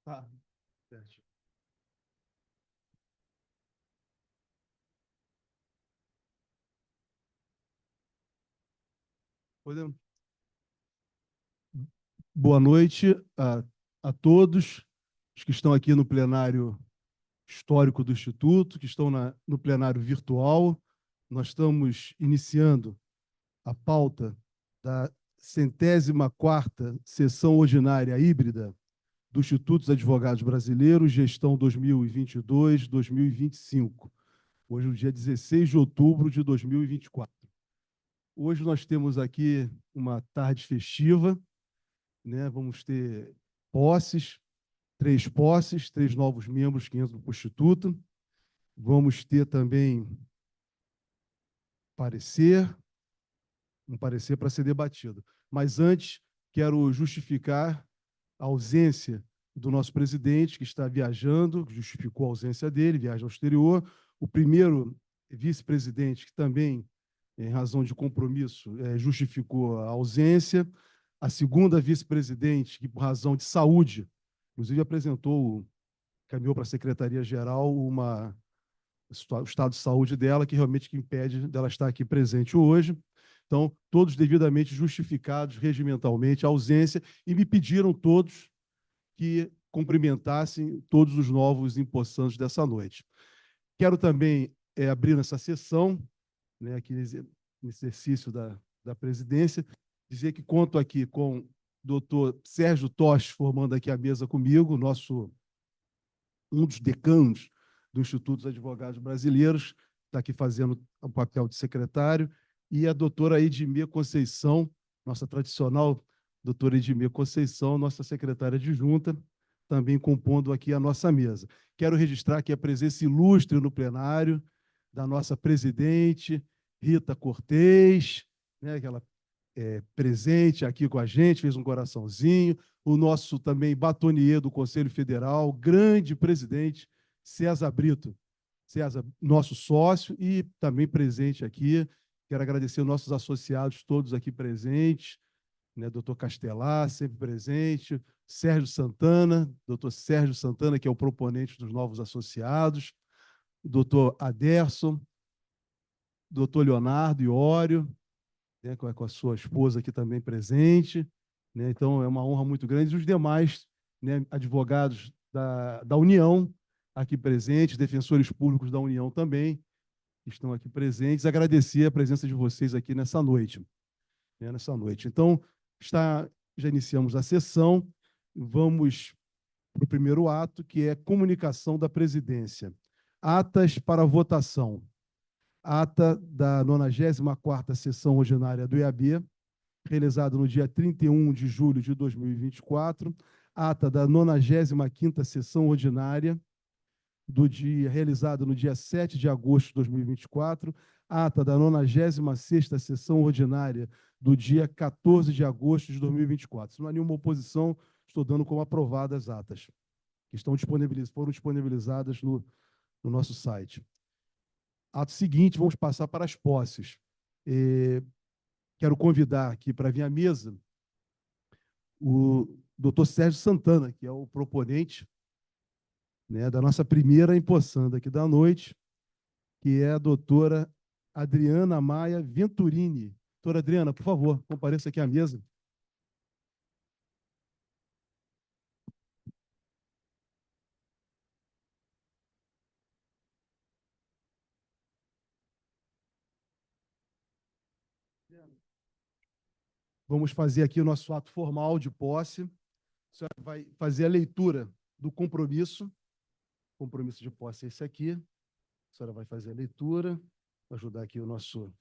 Tá, certo. Podemos. Boa noite a todos os que estão aqui no plenário histórico do Instituto, que estão no plenário virtual. Nós estamos iniciando a pauta da 104ª sessão ordinária híbrida do Instituto dos Advogados Brasileiros, gestão 2022-2025. Hoje é o dia 16 de outubro de 2024. Hoje nós temos aqui uma tarde festiva, né? Vamos ter posses, três novos membros que entram para o Instituto. Vamos ter também parecer, um parecer para ser debatido. Mas antes, quero justificar a ausência do nosso presidente, que está viajando, justificou a ausência dele, viaja ao exterior. O primeiro vice-presidente, que também, em razão de compromisso, justificou a ausência. A segunda vice-presidente, que por razão de saúde, inclusive apresentou, caminhou para a Secretaria-Geral o estado de saúde dela, que realmente que impede dela estar aqui presente hoje. Então, todos devidamente justificados regimentalmente a ausência, e me pediram todos que cumprimentassem todos os novos empossantes dessa noite. Quero também abrir essa sessão, né, aqui no exercício da presidência, dizer que conto aqui com o doutor Sérgio Toche, formando aqui a mesa comigo, um dos decanos do Instituto dos Advogados Brasileiros, está aqui fazendo o papel de secretário, e a doutora Edmir Conceição, nossa tradicional doutora Edmir Conceição, nossa secretária adjunta, também compondo aqui a nossa mesa. Quero registrar aqui a presença ilustre no plenário da nossa presidente, Rita Cortez, né, que ela presente aqui com a gente, fez um coraçãozinho, o nosso também batonier do Conselho Federal, grande presidente, César Brito. César, nosso sócio e também presente aqui. Quero agradecer aos nossos associados todos aqui presentes, né? Doutor Castelar, sempre presente, Sérgio Santana, doutor Sérgio Santana, que é o proponente dos novos associados, doutor Aderson, doutor Leonardo Iório, né, com a sua esposa aqui também presente, né? Então é uma honra muito grande. E os demais, né, advogados da União aqui presentes, defensores públicos da União também, que estão aqui presentes. Agradecer a presença de vocês aqui nessa noite. Né, nessa noite. Então, já iniciamos a sessão, vamos para o primeiro ato, que é comunicação da presidência. Atas para votação. Ata da 94ª sessão ordinária do IAB, realizado no dia 31 de julho de 2024, ata da 95ª sessão ordinária realizada no dia 7 de agosto de 2024, ata da 96ª sessão ordinária do dia 14 de agosto de 2024. Se não há nenhuma oposição, estou dando como aprovadas as atas, que foram disponibilizadas no nosso site. Ato seguinte, vamos passar para as posses. Quero convidar aqui para vir à mesa o doutor Sérgio Santana, que é o proponente, né, da nossa primeira empossanda aqui da noite, que é a doutora Adriana Maia Venturini. Doutora Adriana, por favor, compareça aqui à mesa. Vamos fazer aqui o nosso ato formal de posse. A senhora vai fazer a leitura do compromisso. O compromisso de posse é esse aqui. A senhora vai fazer a leitura. Vou ajudar aqui o nosso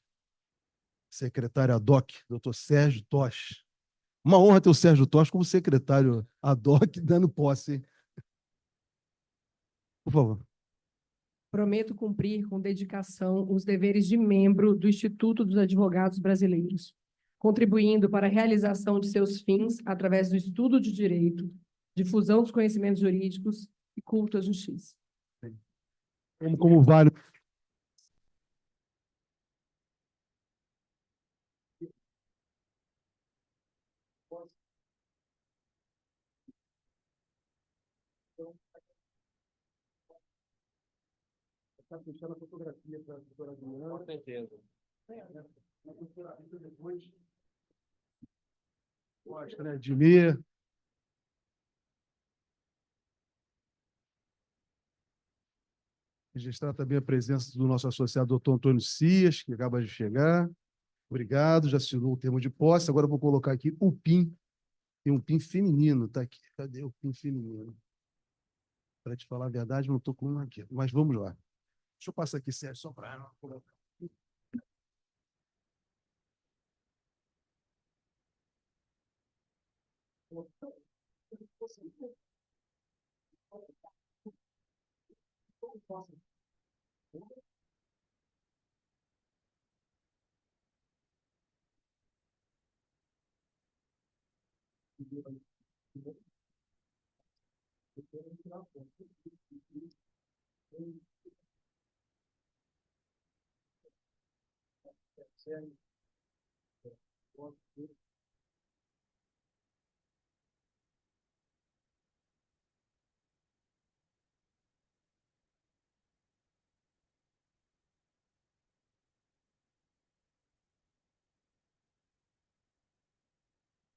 secretário ad hoc, doutor Sérgio Toche. Uma honra ter o Sérgio Toche como secretário ad hoc dando posse, hein? Por favor. Prometo cumprir com dedicação os deveres de membro do Instituto dos Advogados Brasileiros, contribuindo para a realização de seus fins através do estudo de direito, difusão dos conhecimentos jurídicos e culto à justiça. Como vale. Está puxando a fotografia para a doutora Adriana. Com certeza. Depois mostra, né? Edmir. Registrar também a presença do nosso associado, doutor Antônio Cias, que acaba de chegar. Obrigado, já assinou o termo de posse. Agora eu vou colocar aqui o PIN. Tem um PIN feminino, está aqui. Cadê o PIN feminino? Para te falar a verdade, não estou com um aqui, mas vamos lá. Deixa eu passar aqui, Sérgio, só para colocar.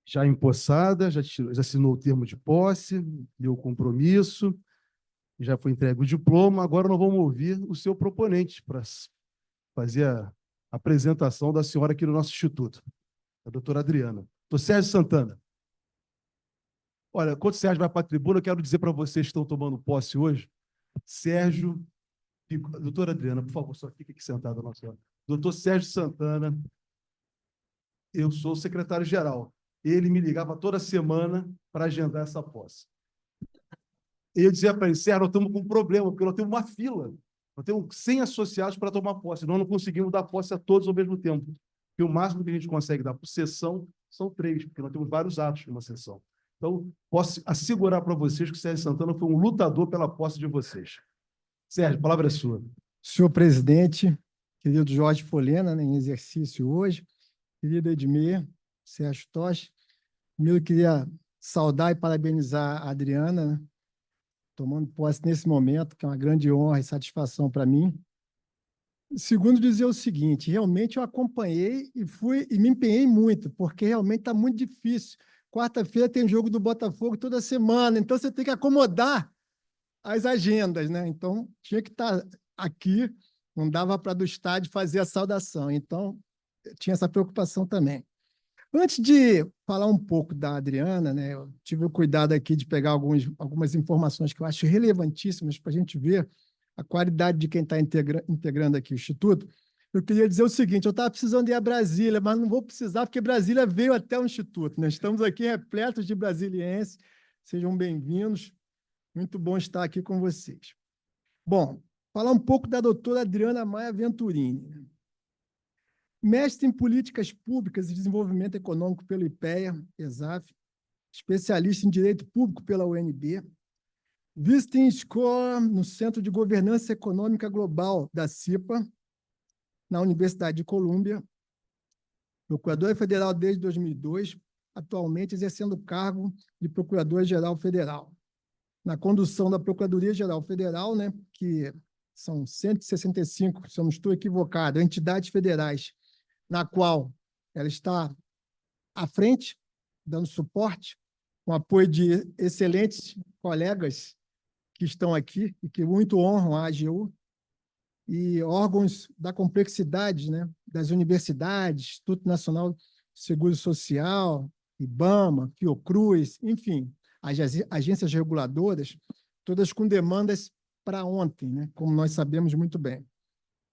Já empossada, já assinou o termo de posse, deu o compromisso, já foi entregue o diploma. Agora nós vamos ouvir o seu proponente para fazer a apresentação da senhora aqui no nosso instituto, a doutora Adriana. Doutor Sérgio Santana. Olha, quando o Sérgio vai para a tribuna, eu quero dizer para vocês que estão tomando posse hoje, Sérgio, doutora Adriana, por favor, só fique aqui sentada, nossa senhora. Doutor Sérgio Santana, eu sou o secretário-geral. Ele me ligava toda semana para agendar essa posse. E eu dizia para ele, Sérgio, nós estamos com um problema, porque nós temos uma fila. Nós temos 100 associados para tomar posse. Nós não conseguimos dar posse a todos ao mesmo tempo. Porque o máximo que a gente consegue dar por sessão são 3, porque nós temos vários atos numa sessão. Então, posso assegurar para vocês que o Sérgio Santana foi um lutador pela posse de vocês. Sérgio, a palavra é sua. Senhor presidente, querido Jorge Folena, né, em exercício hoje, querido Edmir, Sérgio Toche, primeiro queria saudar e parabenizar a Adriana, né, tomando posse nesse momento, que é uma grande honra e satisfação para mim. Segundo, dizer o seguinte, realmente eu acompanhei e me empenhei muito, porque realmente está muito difícil. Quarta-feira tem jogo do Botafogo toda semana, então você tem que acomodar as agendas, né? Então, tinha que estar aqui, não dava para do estádio fazer a saudação, então tinha essa preocupação também. Antes de falar um pouco da Adriana, né, eu tive o cuidado aqui de pegar algumas informações que eu acho relevantíssimas para a gente ver a qualidade de quem está integrando aqui o Instituto. Eu queria dizer o seguinte, eu estava precisando ir a Brasília, mas não vou precisar, porque Brasília veio até o Instituto, né? Estamos aqui repletos de brasilienses, sejam bem-vindos, muito bom estar aqui com vocês. Bom, falar um pouco da doutora Adriana Maia Venturini. Mestre em Políticas Públicas e Desenvolvimento Econômico pelo IPEA, ESAF, especialista em Direito Público pela UNB, Visiting Scholar no Centro de Governança Econômica Global da CIPA, na Universidade de Colômbia, procuradora federal desde 2002, atualmente exercendo o cargo de Procuradora-Geral Federal. Na condução da Procuradoria-Geral Federal, né, que são 165, se eu não estou equivocado, entidades federais, na qual ela está à frente, dando suporte, com apoio de excelentes colegas que estão aqui e que muito honram a AGU, e órgãos da complexidade, né, das universidades, Instituto Nacional de Seguro Social, IBAMA, Fiocruz, enfim, as agências reguladoras, todas com demandas para ontem, né, como nós sabemos muito bem.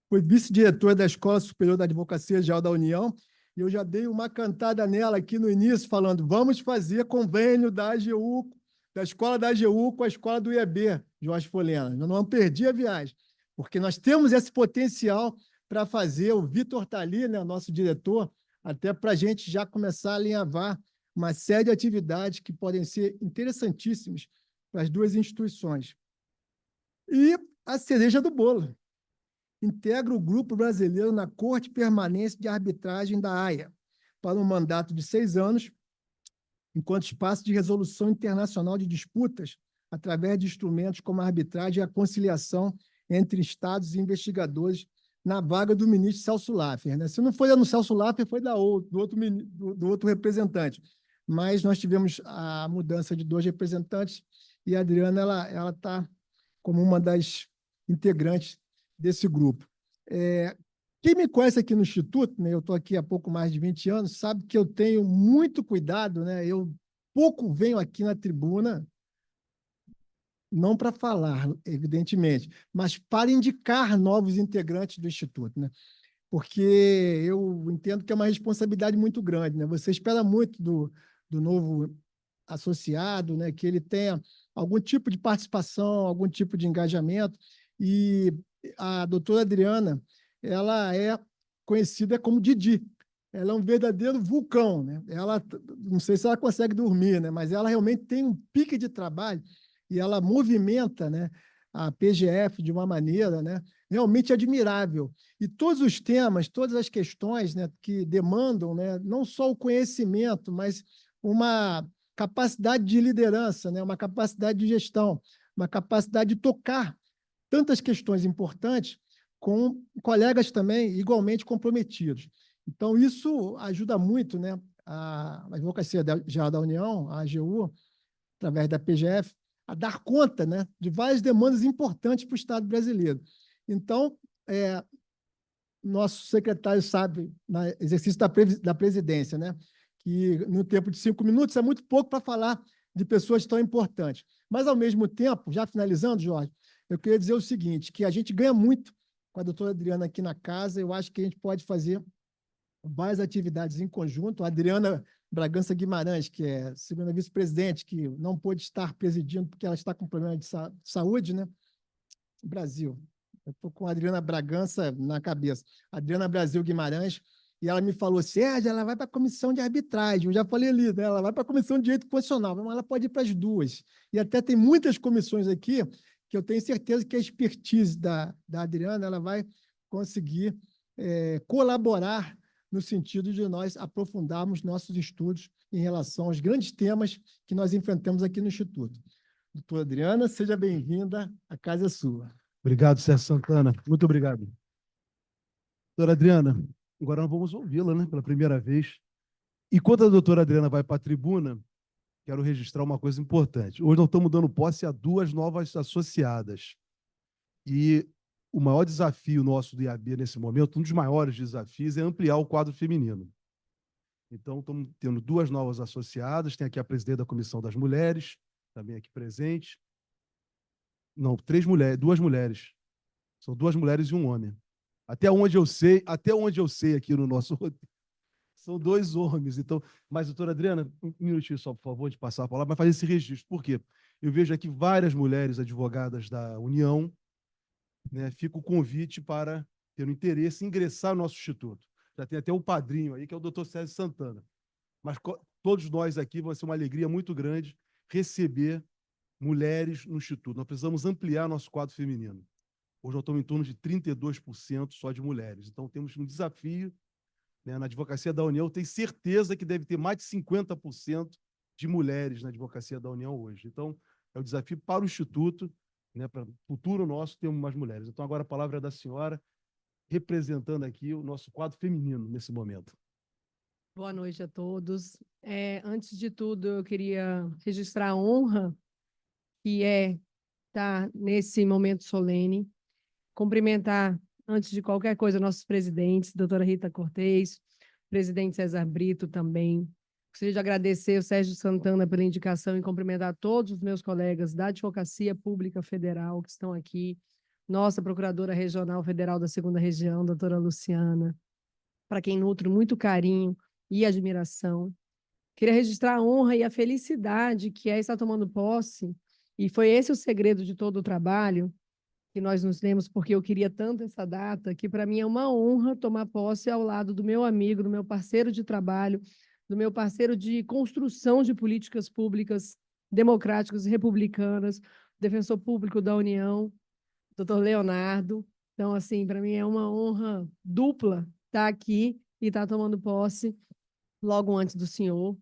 Foi vice-diretora da Escola Superior da Advocacia Geral da União, e eu já dei uma cantada nela aqui no início, falando, vamos fazer convênio da AGU, da Escola da AGU com a Escola do IEB, Jorge Folena. Eu não perdi a viagem, porque nós temos esse potencial para fazer, o Vitor está ali, né, nosso diretor, até para a gente já começar a alinhavar uma série de atividades que podem ser interessantíssimas para as duas instituições. E a cereja do bolo. Integra o Grupo Brasileiro na Corte Permanente de Arbitragem da Haia, para um mandato de 6 anos, enquanto espaço de resolução internacional de disputas, através de instrumentos como a arbitragem e a conciliação entre estados e investigadores na vaga do ministro Celso Laffer, né? Se não foi no Celso Laffer, foi do outro representante. Mas nós tivemos a mudança de 2 representantes e a Adriana ela está como uma das integrantes desse grupo. Quem me conhece aqui no Instituto, né, eu estou aqui há pouco mais de 20 anos, sabe que eu tenho muito cuidado, né? Eu pouco venho aqui na tribuna, não para falar, evidentemente, mas para indicar novos integrantes do Instituto, né? Porque eu entendo que é uma responsabilidade muito grande, né? Você espera muito do novo associado, né? Que ele tenha algum tipo de participação, algum tipo de engajamento, e a doutora Adriana, ela é conhecida como Didi. Ela é um verdadeiro vulcão, né? Ela, não sei se ela consegue dormir, né? Mas ela realmente tem um pique de trabalho e ela movimenta, né, a PGF de uma maneira, né, realmente admirável. E todos os temas, todas as questões, né, que demandam, né, não só o conhecimento, mas uma capacidade de liderança, né, uma capacidade de gestão, uma capacidade de tocar tantas questões importantes com colegas também igualmente comprometidos. Então, isso ajuda muito, né, a Advocacia Geral da União, a AGU, através da PGF, a dar conta, né, de várias demandas importantes para o Estado brasileiro. Então, nosso secretário sabe, no exercício da presidência, né, que no tempo de 5 minutos é muito pouco para falar de pessoas tão importantes. Mas, ao mesmo tempo, já finalizando, Jorge, eu queria dizer o seguinte, que a gente ganha muito com a doutora Adriana aqui na casa, eu acho que a gente pode fazer várias atividades em conjunto. A Adriana Bragança Guimarães, que é segunda vice-presidente, que não pôde estar presidindo porque ela está com problema de saúde, né? Brasil. Eu estou com a Adriana Bragança na cabeça. Adriana Brasil Guimarães, e ela me falou, Sérgio, ela vai para a comissão de arbitragem. Eu já falei ali, né? Ela vai para a comissão de direito constitucional, mas ela pode ir para as duas. E até tem muitas comissões aqui que eu tenho certeza que a expertise da Adriana ela vai conseguir colaborar no sentido de nós aprofundarmos nossos estudos em relação aos grandes temas que nós enfrentamos aqui no Instituto. Doutora Adriana, seja bem-vinda, a casa é sua. Obrigado, Sérgio Santana. Muito obrigado. Doutora Adriana, agora nós vamos ouvi-la, né, pela primeira vez. Enquanto a doutora Adriana vai para a tribuna, quero registrar uma coisa importante. Hoje nós estamos dando posse a 2 novas associadas. E o maior desafio nosso do IAB nesse momento, um dos maiores desafios, é ampliar o quadro feminino. Então, estamos tendo 2 novas associadas, tem aqui a presidente da Comissão das Mulheres, também aqui presente. Não, 2 mulheres. São 2 mulheres e um homem. Até onde eu sei aqui no nosso roteiro, são 2 homens. Então, mas, doutora Adriana, um minutinho só, por favor, de passar a palavra, mas fazer esse registro. Por quê? Eu vejo aqui várias mulheres advogadas da União, né? Fica o convite para ter um interesse em ingressar no nosso instituto. Já tem até um padrinho aí, que é o doutor Sérgio Santana. Mas todos nós aqui vai ser uma alegria muito grande receber mulheres no instituto. Nós precisamos ampliar nosso quadro feminino. Hoje nós estamos em torno de 32% só de mulheres. Então, temos um desafio, né, na Advocacia da União. Eu tenho certeza que deve ter mais de 50% de mulheres na Advocacia da União hoje. Então, é um desafio para o Instituto, né, para o futuro nosso, termos mais mulheres. Então, agora a palavra é da senhora, representando aqui o nosso quadro feminino nesse momento. Boa noite a todos. Antes de tudo, eu queria registrar a honra que é estar nesse momento solene, cumprimentar, antes de qualquer coisa, nossos presidentes, doutora Rita Cortez, presidente César Brito também. Gostaria de agradecer o Sérgio Santana pela indicação e cumprimentar todos os meus colegas da Advocacia Pública Federal que estão aqui, nossa Procuradora Regional Federal da 2ª Região, doutora Luciana, para quem nutro muito carinho e admiração. Queria registrar a honra e a felicidade que é estar tomando posse, e foi esse o segredo de todo o trabalho que nós nos demos, porque eu queria tanto essa data, que para mim é uma honra tomar posse ao lado do meu amigo, do meu parceiro de trabalho, do meu parceiro de construção de políticas públicas democráticas e republicanas, defensor público da União, doutor Leonardo. Então, assim, para mim é uma honra dupla estar aqui e estar tomando posse logo antes do senhor.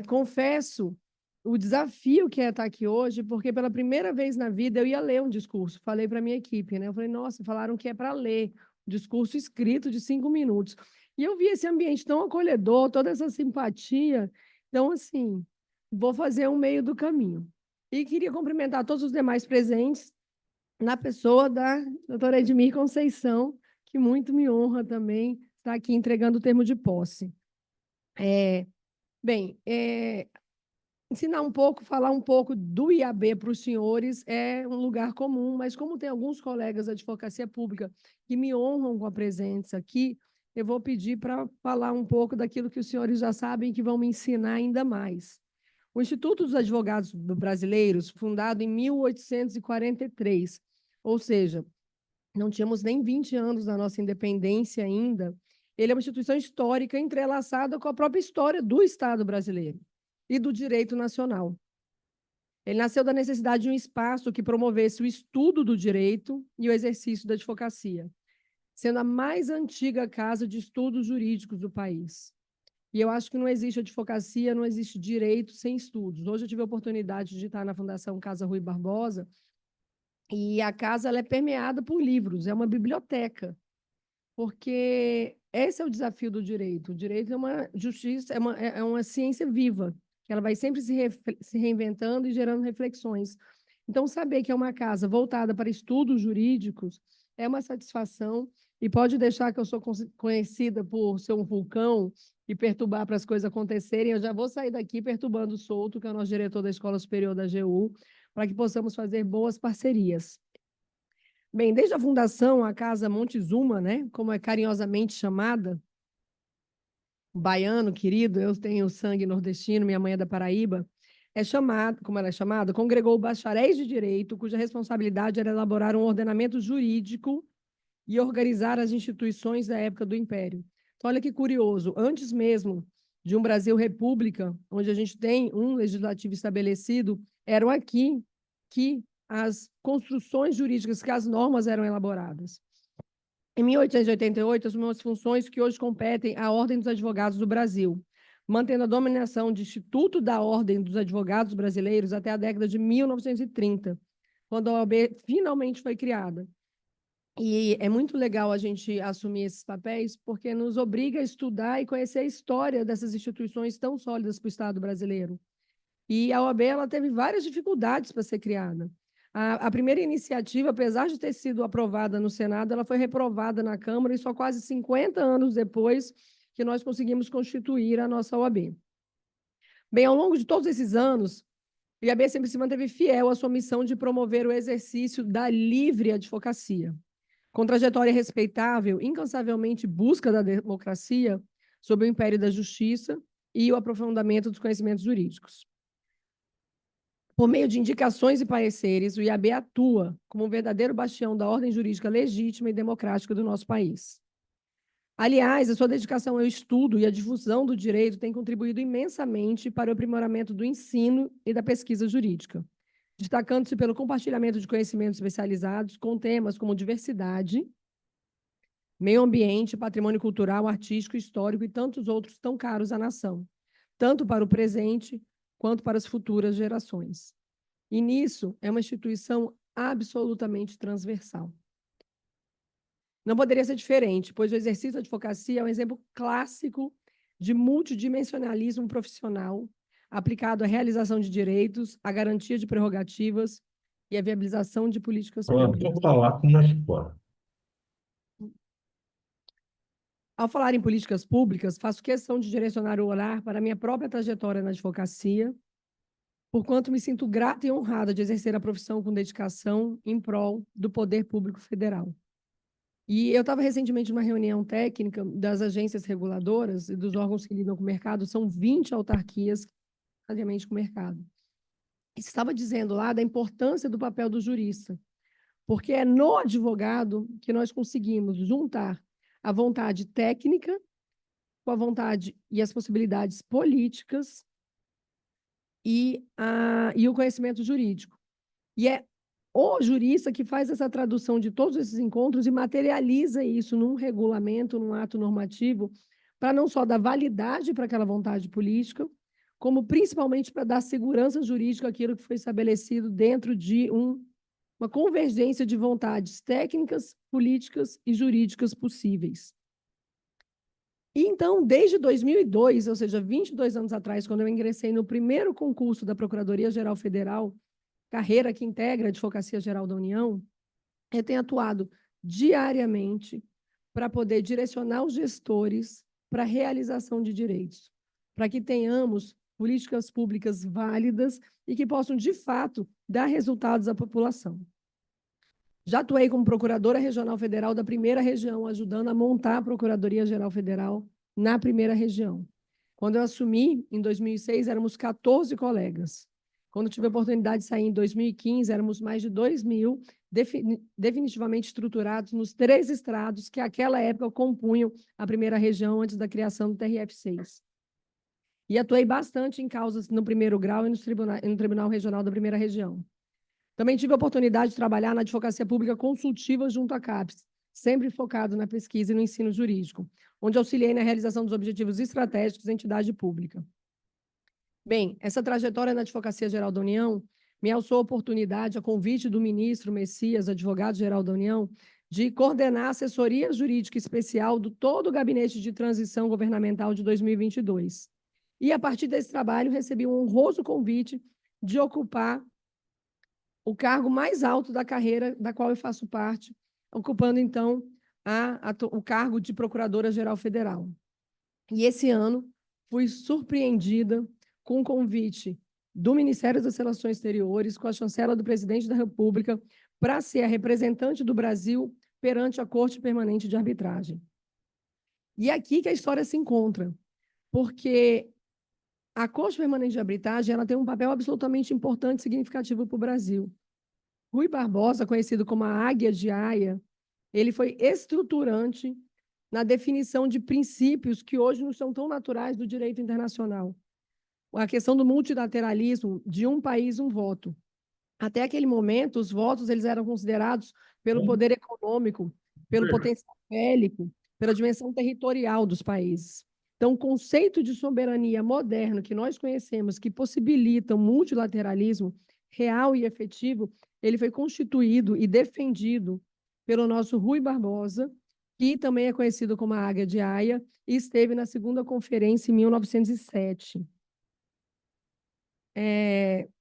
Confesso o desafio que é estar aqui hoje, porque pela primeira vez na vida eu ia ler um discurso. Falei para a minha equipe, né? Eu falei, nossa, falaram que é para ler um discurso escrito de 5 minutos. E eu vi esse ambiente tão acolhedor, toda essa simpatia. Então, assim, vou fazer um meio do caminho. E queria cumprimentar todos os demais presentes, na pessoa da doutora Edmir Conceição, que muito me honra também estar aqui entregando o termo de posse. Ensinar um pouco, falar um pouco do IAB para os senhores é um lugar comum, mas como tem alguns colegas da advocacia pública que me honram com a presença aqui, eu vou pedir para falar um pouco daquilo que os senhores já sabem e que vão me ensinar ainda mais. O Instituto dos Advogados Brasileiros, fundado em 1843, ou seja, não tínhamos nem 20 anos da nossa independência ainda, ele é uma instituição histórica entrelaçada com a própria história do Estado brasileiro e do direito nacional. Ele nasceu da necessidade de um espaço que promovesse o estudo do direito e o exercício da advocacia, sendo a mais antiga casa de estudos jurídicos do país. E eu acho que não existe advocacia, não existe direito sem estudos. Hoje eu tive a oportunidade de estar na Fundação Casa Rui Barbosa, e a casa ela é permeada por livros, é uma biblioteca, porque esse é o desafio do direito. O direito é uma justiça, é uma ciência viva, que ela vai sempre se reinventando e gerando reflexões. Então, saber que é uma casa voltada para estudos jurídicos é uma satisfação, e pode deixar que eu sou conhecida por ser um vulcão e perturbar para as coisas acontecerem. Eu já vou sair daqui perturbando o Souto, que é o nosso diretor da Escola Superior da AGU, para que possamos fazer boas parcerias. Bem, desde a fundação, a Casa Montezuma, né, como é carinhosamente chamada, baiano querido, eu tenho sangue nordestino, minha mãe é da Paraíba, é chamado, como ela é chamada, congregou bacharéis de direito, cuja responsabilidade era elaborar um ordenamento jurídico e organizar as instituições da época do Império. Então, olha que curioso, antes mesmo de um Brasil República, onde a gente tem um legislativo estabelecido, eram aqui que as construções jurídicas, que as normas eram elaboradas. Em 1888, assumiu as funções que hoje competem à Ordem dos Advogados do Brasil, mantendo a dominação de Instituto da Ordem dos Advogados Brasileiros até a década de 1930, quando a OAB finalmente foi criada. E é muito legal a gente assumir esses papéis, porque nos obriga a estudar e conhecer a história dessas instituições tão sólidas para o Estado brasileiro. E a OAB ela teve várias dificuldades para ser criada. A primeira iniciativa, apesar de ter sido aprovada no Senado, ela foi reprovada na Câmara, e só quase 50 anos depois que nós conseguimos constituir a nossa OAB. Bem, ao longo de todos esses anos, a IAB sempre se manteve fiel à sua missão de promover o exercício da livre advocacia, com trajetória respeitável, incansavelmente busca da democracia sob o império da justiça e o aprofundamento dos conhecimentos jurídicos. Por meio de indicações e pareceres, o IAB atua como um verdadeiro bastião da ordem jurídica legítima e democrática do nosso país. Aliás, a sua dedicação ao estudo e à difusão do direito tem contribuído imensamente para o aprimoramento do ensino e da pesquisa jurídica, destacando-se pelo compartilhamento de conhecimentos especializados com temas como diversidade, meio ambiente, patrimônio cultural, artístico, histórico e tantos outros tão caros à nação, tanto para o presente quanto para as futuras gerações. E nisso é uma instituição absolutamente transversal. Não poderia ser diferente, pois o exercício da advocacia é um exemplo clássico de multidimensionalismo profissional aplicado à realização de direitos, à garantia de prerrogativas e à viabilização de políticas públicas. Vou falar com mais fora. Ao falar em políticas públicas, faço questão de direcionar o olhar para a minha própria trajetória na advocacia, porquanto me sinto grata e honrada de exercer a profissão com dedicação em prol do poder público federal. E eu estava recentemente numa reunião técnica das agências reguladoras e dos órgãos que lidam com o mercado, são 20 autarquias obviamente com o mercado. E estava dizendo lá da importância do papel do jurista, porque é no advogado que nós conseguimos juntar a vontade técnica com a vontade e as possibilidades políticas e o conhecimento jurídico. E é o jurista que faz essa tradução de todos esses encontros e materializa isso num regulamento, num ato normativo, para não só dar validade para aquela vontade política, como principalmente para dar segurança jurídica àquilo que foi estabelecido dentro de uma convergência de vontades técnicas, políticas e jurídicas possíveis. E então, desde 2002, ou seja, 22 anos atrás, quando eu ingressei no primeiro concurso da Procuradoria-Geral Federal, carreira que integra a Advocacia Geral da União, eu tenho atuado diariamente para poder direcionar os gestores para a realização de direitos, para que tenhamos políticas públicas válidas e que possam, de fato, dar resultados à população. Já atuei como Procuradora Regional Federal da primeira região, ajudando a montar a Procuradoria-Geral Federal na primeira região. Quando eu assumi, em 2006, éramos 14 colegas. Quando tive a oportunidade de sair em 2015, éramos mais de 2.000, definitivamente estruturados nos 3 estrados que, naquela época, compunham a primeira região antes da criação do TRF6. E atuei bastante em causas no primeiro grau e no Tribunal Regional da primeira região. Também tive a oportunidade de trabalhar na advocacia pública consultiva junto à CAPES, sempre focado na pesquisa e no ensino jurídico, onde auxiliei na realização dos objetivos estratégicos da entidade pública. Bem, essa trajetória na Advocacia Geral da União me alçou a oportunidade, a convite do ministro Messias, advogado-geral da União, de coordenar a assessoria jurídica especial do todo o gabinete de transição governamental de 2022. E, a partir desse trabalho, recebi um honroso convite de ocupar o cargo mais alto da carreira da qual eu faço parte, ocupando, então, o cargo de Procuradora-Geral Federal. E esse ano fui surpreendida com um convite do Ministério das Relações Exteriores, com a chancela do Presidente da República, para ser a representante do Brasil perante a Corte Permanente de Arbitragem. E é aqui que a história se encontra, porque a Corte Permanente de Arbitragem ela tem um papel absolutamente importante e significativo para o Brasil. Rui Barbosa, conhecido como a Águia de Haia, ele foi estruturante na definição de princípios que hoje não são tão naturais do direito internacional. A questão do multilateralismo, de um país, um voto. Até aquele momento, os votos eles eram considerados pelo poder econômico, pelo potencial bélico, pela dimensão territorial dos países. Então, o conceito de soberania moderno que nós conhecemos, que possibilita o multilateralismo real e efetivo, ele foi constituído e defendido pelo nosso Rui Barbosa, que também é conhecido como a Águia de Haia, e esteve na segunda conferência em 1907.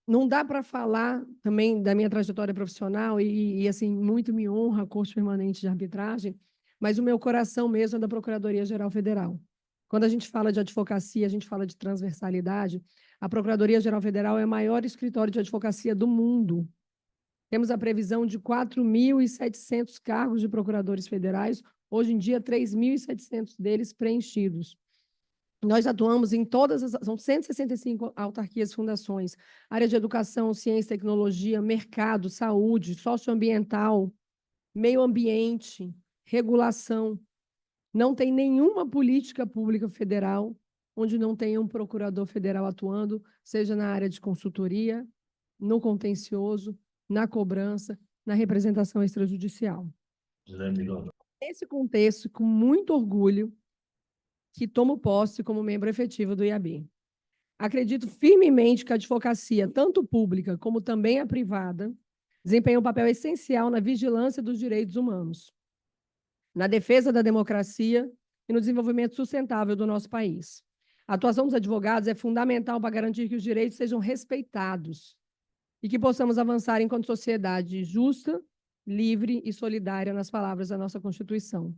Não dá para falar também da minha trajetória profissional e assim, muito me honra a Corte Permanente de Arbitragem, mas o meu coração mesmo é da Procuradoria-Geral Federal. Quando a gente fala de advocacia, a gente fala de transversalidade, a Procuradoria-Geral Federal é o maior escritório de advocacia do mundo. Temos a previsão de 4.700 cargos de procuradores federais, hoje em dia 3.700 deles preenchidos. Nós atuamos em são 165 autarquias e fundações, área de educação, ciência, tecnologia, mercado, saúde, socioambiental, meio ambiente, regulação. Não tem nenhuma política pública federal onde não tenha um procurador federal atuando, seja na área de consultoria, no contencioso, na cobrança, na representação extrajudicial. Nesse contexto, com muito orgulho, que tomo posse como membro efetivo do IAB. Acredito firmemente que a advocacia, tanto pública como também a privada, desempenha um papel essencial na vigilância dos direitos humanos, na defesa da democracia e no desenvolvimento sustentável do nosso país. A atuação dos advogados é fundamental para garantir que os direitos sejam respeitados e que possamos avançar enquanto sociedade justa, livre e solidária, nas palavras da nossa Constituição.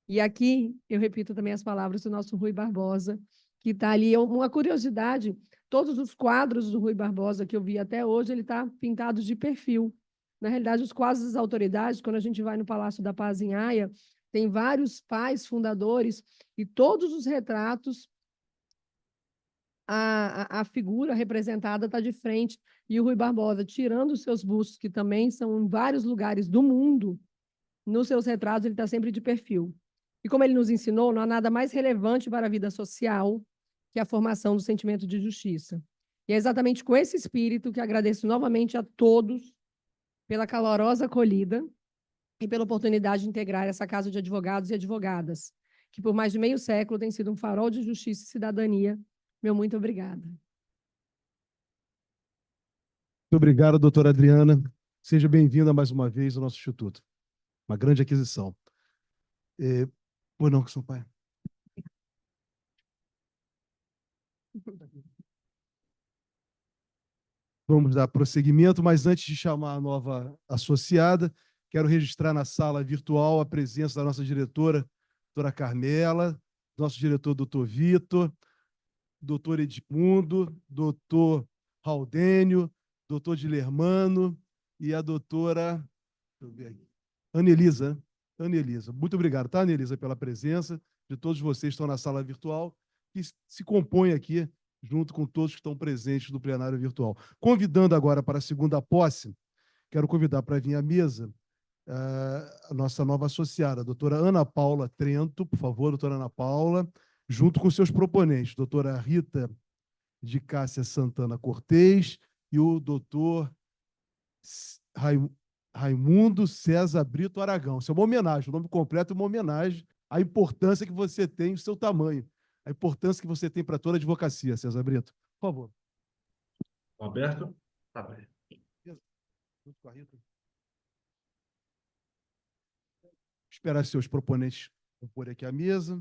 E aqui eu repito também as palavras do nosso Rui Barbosa, que está ali. Uma curiosidade, todos os quadros do Rui Barbosa que eu vi até hoje, ele está pintado de perfil. Na realidade, os quadros das autoridades, quando a gente vai no Palácio da Paz em Haia, tem vários pais fundadores e todos os retratos, a figura representada está de frente. E o Rui Barbosa, tirando os seus bustos, que também são em vários lugares do mundo, nos seus retratos ele está sempre de perfil. E como ele nos ensinou, não há nada mais relevante para a vida social que a formação do sentimento de justiça. E é exatamente com esse espírito que agradeço novamente a todos pela calorosa acolhida e pela oportunidade de integrar essa casa de advogados e advogadas, que por mais de meio século tem sido um farol de justiça e cidadania Meu muito obrigada. Muito obrigado, doutora Adriana. Seja bem-vinda mais uma vez ao nosso Instituto. Uma grande aquisição. Pois não, seu pai. Vamos dar prosseguimento, mas antes de chamar a nova associada, quero registrar na sala virtual a presença da nossa diretora, doutora Carmela, nosso diretor, doutor Vitor, doutor Edmundo, doutor Raudênio, doutor Dilermano e a doutora Anelisa. Anelisa. Muito obrigado, tá, Anelisa, pela presença de todos vocês que estão na sala virtual, que se compõem aqui junto com todos que estão presentes no plenário virtual. Convidando agora para a segunda posse, quero convidar para vir à mesa a nossa nova associada, a doutora Ana Paula Trento, por favor, doutora Ana Paula, junto com seus proponentes, doutora Rita de Cássia Santana Cortez e o doutor Raimundo César Brito Aragão. Isso é uma homenagem, o nome completo é uma homenagem à importância que você tem, o seu tamanho, a importância que você tem para toda a advocacia, César Brito. Por favor. Roberto? Tá bem. Esperar seus proponentes compor aqui a mesa.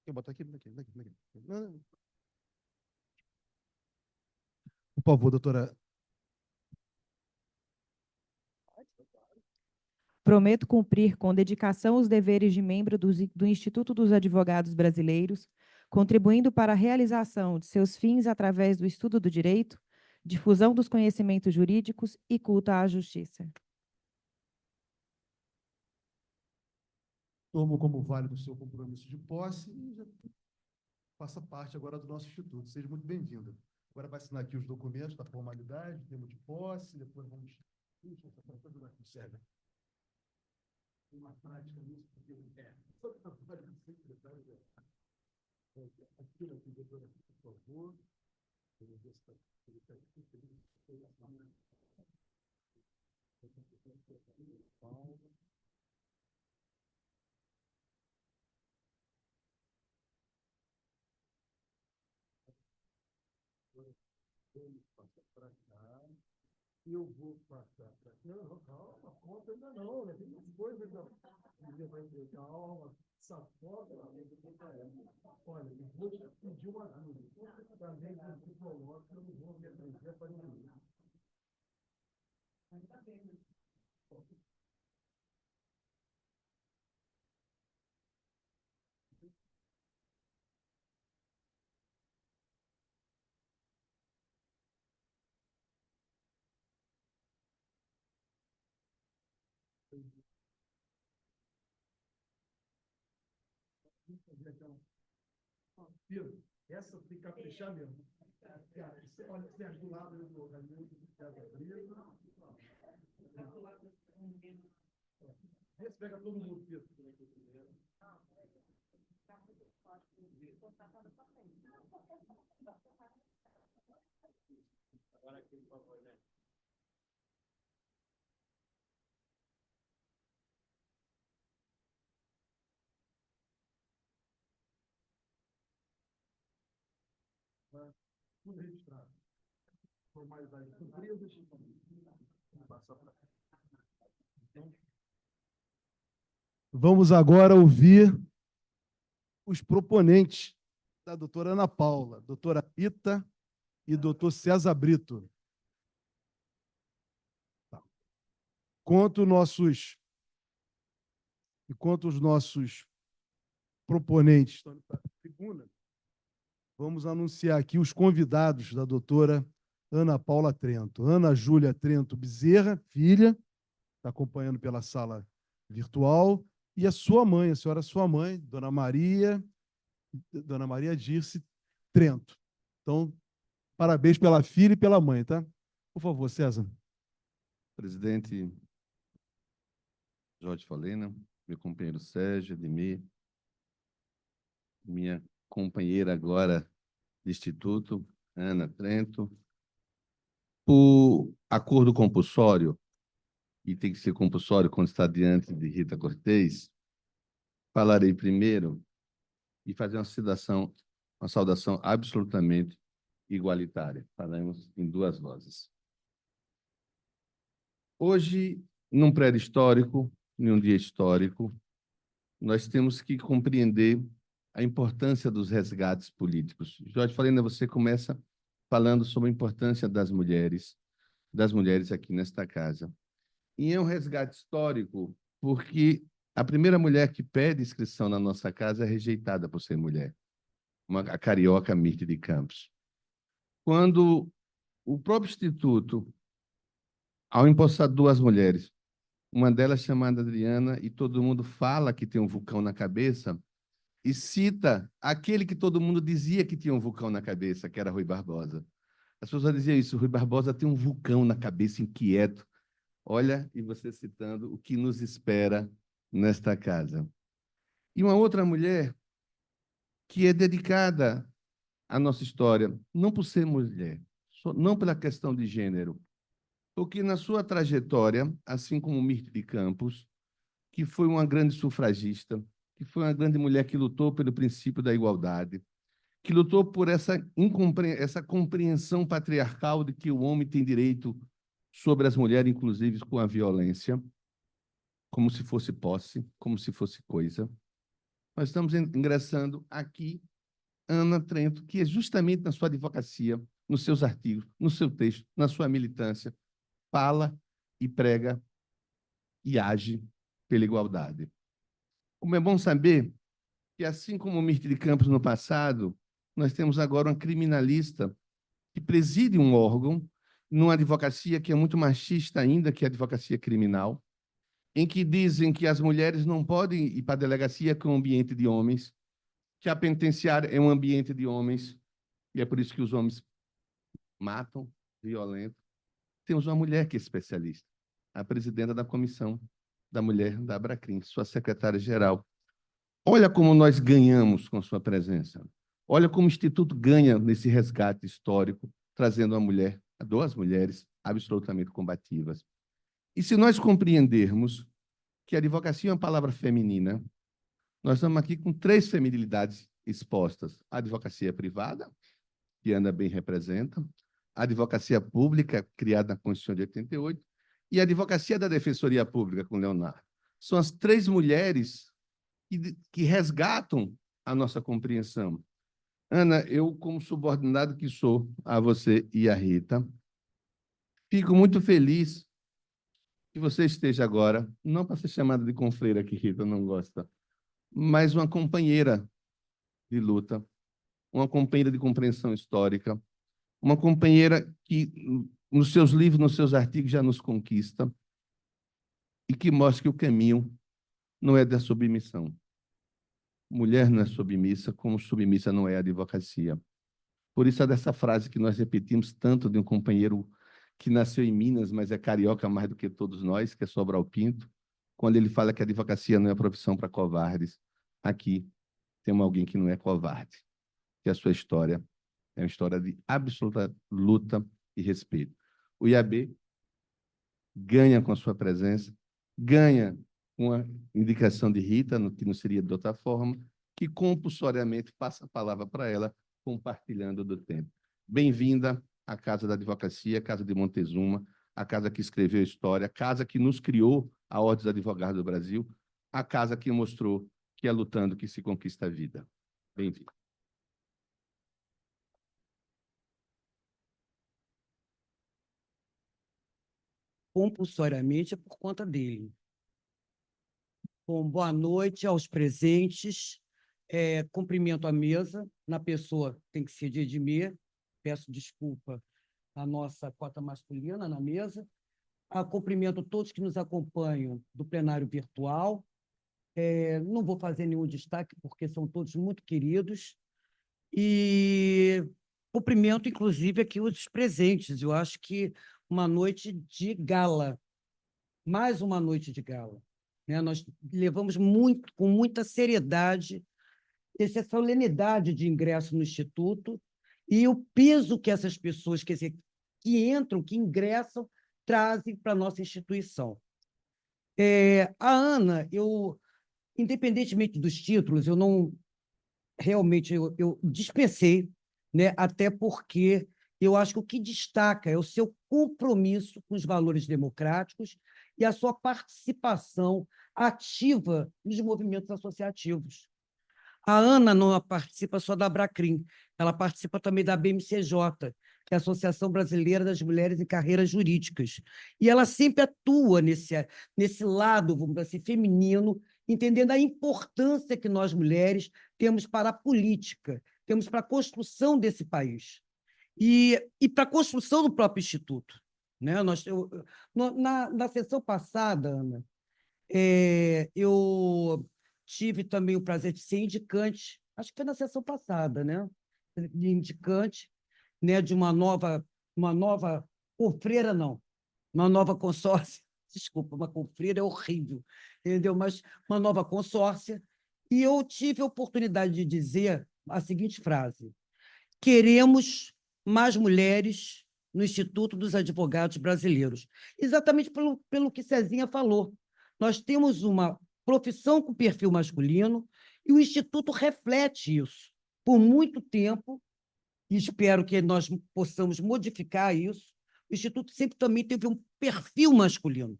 Quer botar aqui? Aqui. Por favor, doutora. Prometo cumprir com dedicação os deveres de membro do Instituto dos Advogados Brasileiros, contribuindo para a realização de seus fins através do estudo do direito, difusão dos conhecimentos jurídicos e culto à justiça. Tomo como válido o seu compromisso de posse e já faça parte agora do nosso instituto. Seja muito bem-vinda. Agora vai assinar aqui os documentos da formalidade, termo de posse, depois vamos... Puxa, essa coisa aqui serve. Tem uma prática nisso, porque aqui, doutora, por favor. Vamos ver se está aqui. Vamos passar para cá. Eu vou passar para cá. Não, calma, conta ainda não, né? Tem umas coisas da... Calma, essa foto... Olha, eu vou te pedir uma ajuda. Também que você coloca, eu não vou me atrever para ninguém. Ainda bem. Pedro, essa tem que caprichar mesmo. Cara, olha, Sérgio, do lado do Raimundo, vê se pega todo mundo, Pedro. Agora aqui, por favor, né? Tudo registrado. Formalidades cumpridas. Vamos agora ouvir os proponentes da doutora Ana Paula, doutora Rita e doutor César Brito. Enquanto os nossos proponentes estão na tribuna, vamos anunciar aqui os convidados da doutora Ana Paula Trento. Ana Júlia Trento Bezerra, filha, está acompanhando pela sala virtual, e a sua mãe, a senhora sua mãe, Dona Maria Dirce Trento. Então, parabéns pela filha e pela mãe, tá? Por favor, César. Presidente Jorge Folena, meu companheiro Sérgio, Edmir, minha companheira agora de instituto, Ana Trento. Por acordo compulsório, e tem que ser compulsório quando está diante de Rita Cortez, falarei primeiro e fazer uma saudação absolutamente igualitária. Falaremos em duas vozes. Hoje, num prédio histórico, em um dia histórico, nós temos que compreender a importância dos resgates políticos. Jorge Folena, você começa falando sobre a importância das mulheres aqui nesta casa. E é um resgate histórico porque a primeira mulher que pede inscrição na nossa casa é rejeitada por ser mulher, a carioca Mirthe de Campos. Quando o próprio Instituto, ao empossar duas mulheres, uma delas chamada Adriana, e todo mundo fala que tem um vulcão na cabeça, e cita aquele que todo mundo dizia que tinha um vulcão na cabeça, que era Rui Barbosa. As pessoas diziam isso, Rui Barbosa tem um vulcão na cabeça inquieto. Olha, e você citando o que nos espera nesta casa. E uma outra mulher que é dedicada à nossa história, não por ser mulher, não pela questão de gênero, porque na sua trajetória, assim como Mirthe de Campos, que foi uma grande sufragista, que foi uma grande mulher que lutou pelo princípio da igualdade, que lutou por essa compreensão patriarcal de que o homem tem direito sobre as mulheres, inclusive com a violência, como se fosse posse, como se fosse coisa. Nós estamos ingressando aqui Ana Trento, que é justamente na sua advocacia, nos seus artigos, no seu texto, na sua militância, fala e prega e age pela igualdade. Como é bom saber que, assim como Mirthe de Campos no passado, nós temos agora uma criminalista que preside um órgão numa advocacia que é muito machista ainda, que é a advocacia criminal, em que dizem que as mulheres não podem ir para a delegacia que é um ambiente de homens, que a penitenciária é um ambiente de homens, e é por isso que os homens matam, violentam. Temos uma mulher que é especialista, a presidenta da Comissão da Mulher da Abracrim, sua secretária-geral. Olha como nós ganhamos com sua presença. Olha como o Instituto ganha nesse resgate histórico, trazendo uma mulher, duas mulheres absolutamente combativas. E se nós compreendermos que a advocacia é uma palavra feminina, nós estamos aqui com três feminilidades expostas. A advocacia privada, que Ana bem representa, a advocacia pública, criada na Constituição de 88, e a advocacia da Defensoria Pública, com Leonardo. São as três mulheres que resgatam a nossa compreensão. Ana, eu, como subordinado que sou a você e a Rita, fico muito feliz que você esteja agora, não para ser chamada de confreira, que Rita não gosta, mas uma companheira de luta, uma companheira de compreensão histórica, uma companheira que, nos seus livros, nos seus artigos, já nos conquista e que mostra que o caminho não é da submissão. Mulher não é submissa, como submissa não é a advocacia. Por isso é dessa frase que nós repetimos tanto de um companheiro que nasceu em Minas, mas é carioca mais do que todos nós, que é Sobral Pinto, quando ele fala que a advocacia não é profissão para covardes. Aqui temos alguém que não é covarde, que a sua história é uma história de absoluta luta e respeito. O IAB ganha com a sua presença, ganha com a indicação de Rita, que não seria de outra forma, que compulsoriamente passa a palavra para ela, compartilhando do tempo. Bem-vinda à Casa da Advocacia, Casa de Montezuma, a casa que escreveu a história, a casa que nos criou a Ordem dos Advogados do Brasil, a casa que mostrou que é lutando que se conquista a vida. Bem-vinda. Compulsoriamente é por conta dele. Bom, boa noite aos presentes. Cumprimento a mesa, na pessoa tem que ser de Edmir. Peço desculpa à nossa cota masculina na mesa. Cumprimento todos que nos acompanham do plenário virtual. Não vou fazer nenhum destaque, porque são todos muito queridos. E cumprimento, inclusive, aqui os presentes. Eu acho que uma noite de gala, mais uma noite de gala. Nós levamos com muita seriedade essa solenidade de ingresso no Instituto e o peso que essas pessoas, quer dizer, que entram, que ingressam, trazem para a nossa instituição. A Ana, eu independentemente dos títulos, eu não realmente eu dispensei, né? Até porque eu acho que o que destaca é o seu compromisso com os valores democráticos e a sua participação ativa nos movimentos associativos. A Ana não participa só da Abracrim, ela participa também da BMCJ, que é a Associação Brasileira das Mulheres em Carreiras Jurídicas. E ela sempre atua nesse lado, vamos dizer assim, feminino, entendendo a importância que nós, mulheres, temos para a política, temos para a construção desse país e para a construção do próprio Instituto. Né? Na sessão passada, Ana, eu tive também o prazer de ser indicante, acho que foi na sessão passada, né? De indicante, né? De uma nova confreira, não, uma nova consórcia, desculpa, uma confreira é horrível, entendeu? Mas uma nova consórcia, e eu tive a oportunidade de dizer a seguinte frase: queremos mais mulheres no Instituto dos Advogados Brasileiros. Exatamente pelo que Cezinha falou. Nós temos uma profissão com perfil masculino e o Instituto reflete isso. Por muito tempo, e espero que nós possamos modificar isso, o Instituto sempre também teve um perfil masculino.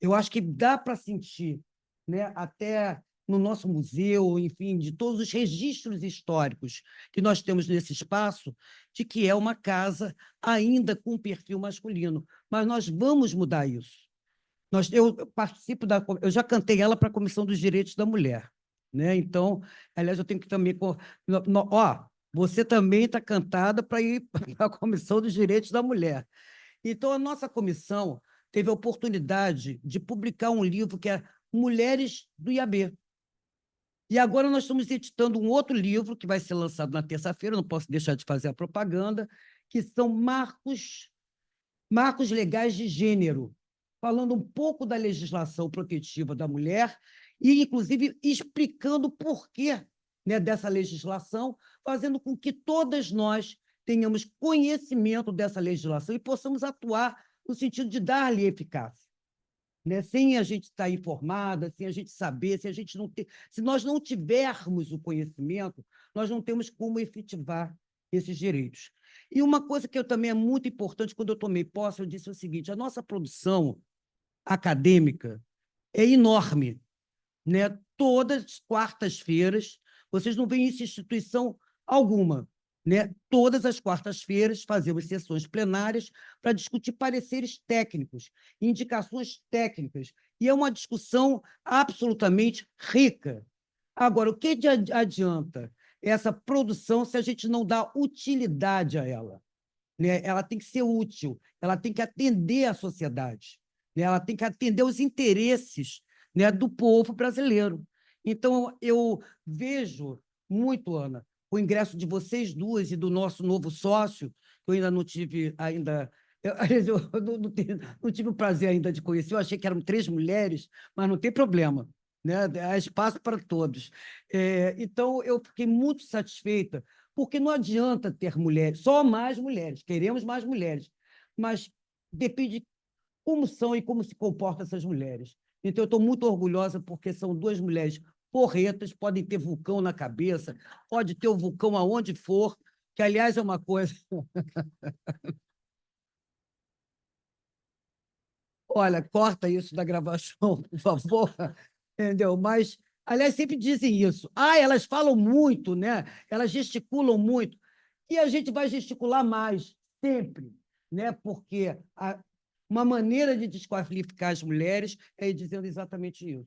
Eu acho que dá para sentir, né, até no nosso museu, enfim, de todos os registros históricos que nós temos nesse espaço, de que é uma casa ainda com um perfil masculino. Mas nós vamos mudar isso. Eu participo eu já cantei ela para a Comissão dos Direitos da Mulher, né? Então, aliás, eu tenho que também você também está cantada para ir para a Comissão dos Direitos da Mulher. Então, a nossa comissão teve a oportunidade de publicar um livro que é Mulheres do IAB. E agora nós estamos editando um outro livro que vai ser lançado na terça-feira, não posso deixar de fazer a propaganda, que são marcos legais de gênero, falando um pouco da legislação protetiva da mulher e, inclusive, explicando o porquê, né, dessa legislação, fazendo com que todas nós tenhamos conhecimento dessa legislação e possamos atuar no sentido de dar-lhe eficácia. Né? Sem a gente estar informada, sem a gente saber, se nós não tivermos o conhecimento, nós não temos como efetivar esses direitos. E uma coisa que também é muito importante, quando eu tomei posse, eu disse o seguinte: a nossa produção acadêmica é enorme. Né? Todas as quartas-feiras, vocês não veem isso em instituição alguma. Né? Todas as quartas-feiras fazemos sessões plenárias para discutir pareceres técnicos, indicações técnicas, e é uma discussão absolutamente rica. Agora, o que adianta essa produção se a gente não dá utilidade a ela? Né? Ela tem que ser útil, ela tem que atender à sociedade, né? Ela tem que atender aos interesses, né, do povo brasileiro. Então, eu vejo muito, Ana, o ingresso de vocês duas e do nosso novo sócio, que eu ainda não tive eu não tive o prazer ainda de conhecer, eu achei que eram 3 mulheres, mas não tem problema, né? Há espaço para todos. Então, eu fiquei muito satisfeita, porque não adianta ter mulheres, só mais mulheres, queremos mais mulheres, mas depende de como são e como se comportam essas mulheres. Então, eu estou muito orgulhosa porque são 2 mulheres porretas, podem ter vulcão na cabeça, pode ter o vulcão aonde for, que, aliás, é uma coisa... Olha, corta isso da gravação, por favor, entendeu? Mas, aliás, sempre dizem isso. Elas falam muito, né? Elas gesticulam muito. E a gente vai gesticular mais, sempre, né? Porque uma maneira de desqualificar as mulheres é ir dizendo exatamente isso,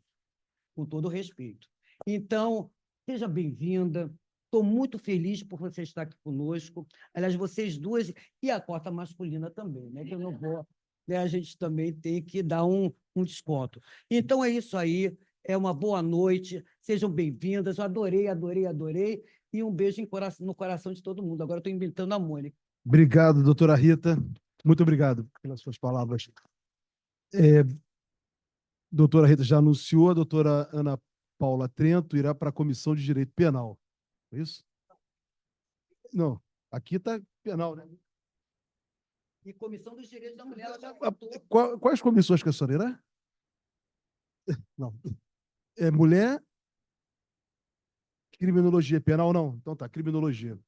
com todo respeito. Então, seja bem-vinda. Estou muito feliz por você estar aqui conosco. Aliás, vocês duas e a cota masculina também, né? Que eu não vou, né? A gente também tem que dar um desconto. Então, é isso aí. É uma boa noite. Sejam bem-vindas. Eu adorei, adorei, adorei. E um beijo no coração de todo mundo. Agora estou inventando a Mônica. Obrigado, doutora Rita. Muito obrigado pelas suas palavras. Doutora Rita já anunciou, a doutora Ana Paula Trento irá para a Comissão de Direito Penal. É isso? Não, aqui está penal, né? E Comissão dos Direitos da Mulher, ela já Quais comissões que a senhora irá? Não. É mulher? Criminologia. Penal não? Então tá, criminologia.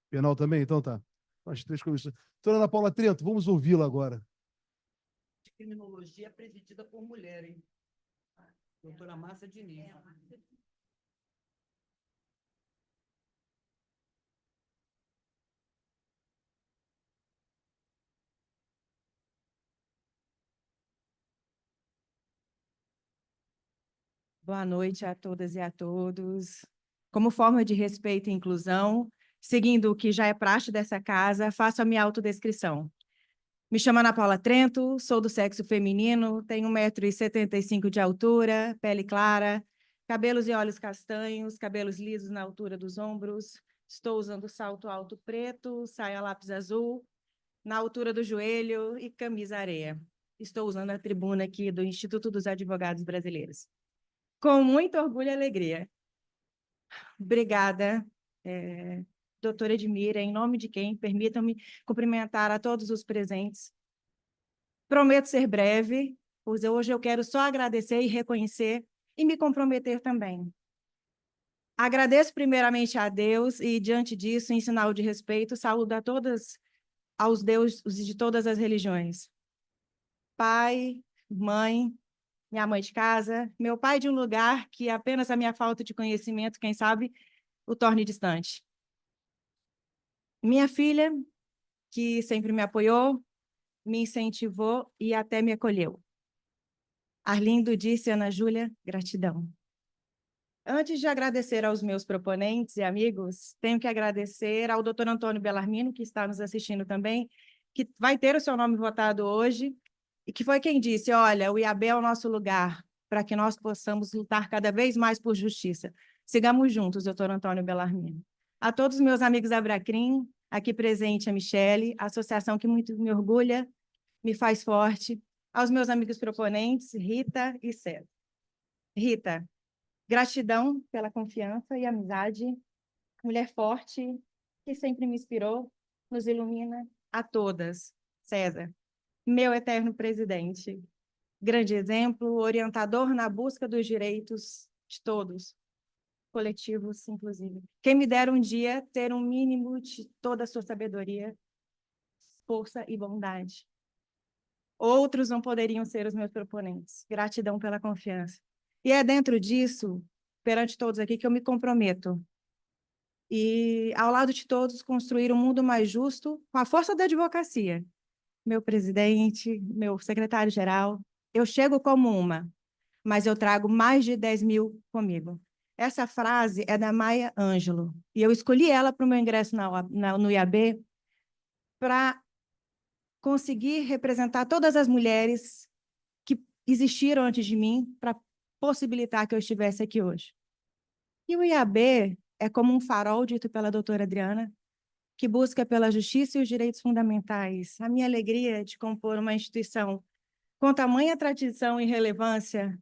Penal também? Então tá. As três comissões. Doutora Ana Paula Trento, vamos ouvi-la agora. De criminologia presidida por mulher, hein? Doutora Márcia Diniz. Boa noite a todas e a todos. Como forma de respeito e inclusão, seguindo o que já é praxe dessa casa, faço a minha autodescrição. Me chamo Ana Paula Trento, sou do sexo feminino, tenho 1,75 m de altura, pele clara, cabelos e olhos castanhos, cabelos lisos na altura dos ombros, estou usando salto alto preto, saia lápis azul, na altura do joelho e camisa areia. Estou usando a tribuna aqui do Instituto dos Advogados Brasileiros. Com muito orgulho e alegria. Obrigada, doutora Edmira, em nome de quem permitam-me cumprimentar a todos os presentes. Prometo ser breve, pois hoje eu quero só agradecer e reconhecer e me comprometer também. Agradeço primeiramente a Deus e, diante disso, em sinal de respeito, saúdo a todas, aos deuses de todas as religiões. Pai, mãe, minha mãe de casa, meu pai de um lugar que apenas a minha falta de conhecimento, quem sabe, o torne distante. Minha filha, que sempre me apoiou, me incentivou e até me acolheu. Arlindo disse, Ana Júlia, gratidão. Antes de agradecer aos meus proponentes e amigos, tenho que agradecer ao doutor Antônio Bellarmino, que está nos assistindo também, que vai ter o seu nome votado hoje, e que foi quem disse, olha, o IAB é o nosso lugar, para que nós possamos lutar cada vez mais por justiça. Sigamos juntos, doutor Antônio Bellarmino. A todos os meus amigos da Abracrim, aqui presente a Michele, a associação que muito me orgulha, me faz forte, aos meus amigos proponentes, Rita e César. Rita, gratidão pela confiança e amizade, mulher forte, que sempre me inspirou, nos ilumina a todas. César, meu eterno presidente, grande exemplo, orientador na busca dos direitos de todos, coletivos, inclusive. Quem me dera um dia ter um mínimo de toda a sua sabedoria, força e bondade. Outros não poderiam ser os meus proponentes. Gratidão pela confiança. E é dentro disso, perante todos aqui, que eu me comprometo. E, ao lado de todos, construir um mundo mais justo com a força da advocacia. Meu presidente, meu secretário-geral, eu chego como uma, mas eu trago mais de 10.000 comigo. Essa frase é da Maya Angelou, e eu escolhi ela para o meu ingresso no IAB para conseguir representar todas as mulheres que existiram antes de mim para possibilitar que eu estivesse aqui hoje. E o IAB é como um farol dito pela doutora Adriana, que busca pela justiça e os direitos fundamentais. A minha alegria de compor uma instituição com tamanha tradição e relevância,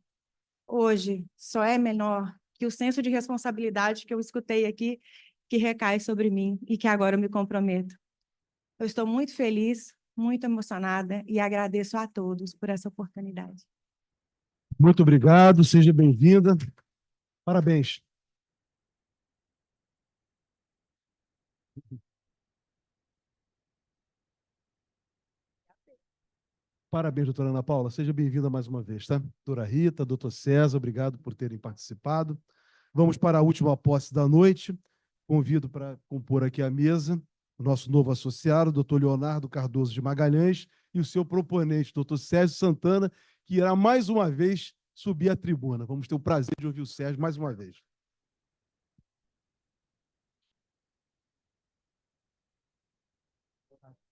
hoje, só é menor que o senso de responsabilidade que eu escutei aqui, que recai sobre mim e que agora eu me comprometo. Eu estou muito feliz, muito emocionada e agradeço a todos por essa oportunidade. Muito obrigado, seja bem-vinda. Parabéns. Parabéns, doutora Ana Paula. Seja bem-vinda mais uma vez, tá? Doutora Rita, doutor César, obrigado por terem participado. Vamos para a última posse da noite. Convido para compor aqui a mesa o nosso novo associado, doutor Leonardo Cardoso de Magalhães, e o seu proponente, doutor Sérgio Santana, que irá mais uma vez subir à tribuna. Vamos ter o prazer de ouvir o Sérgio mais uma vez.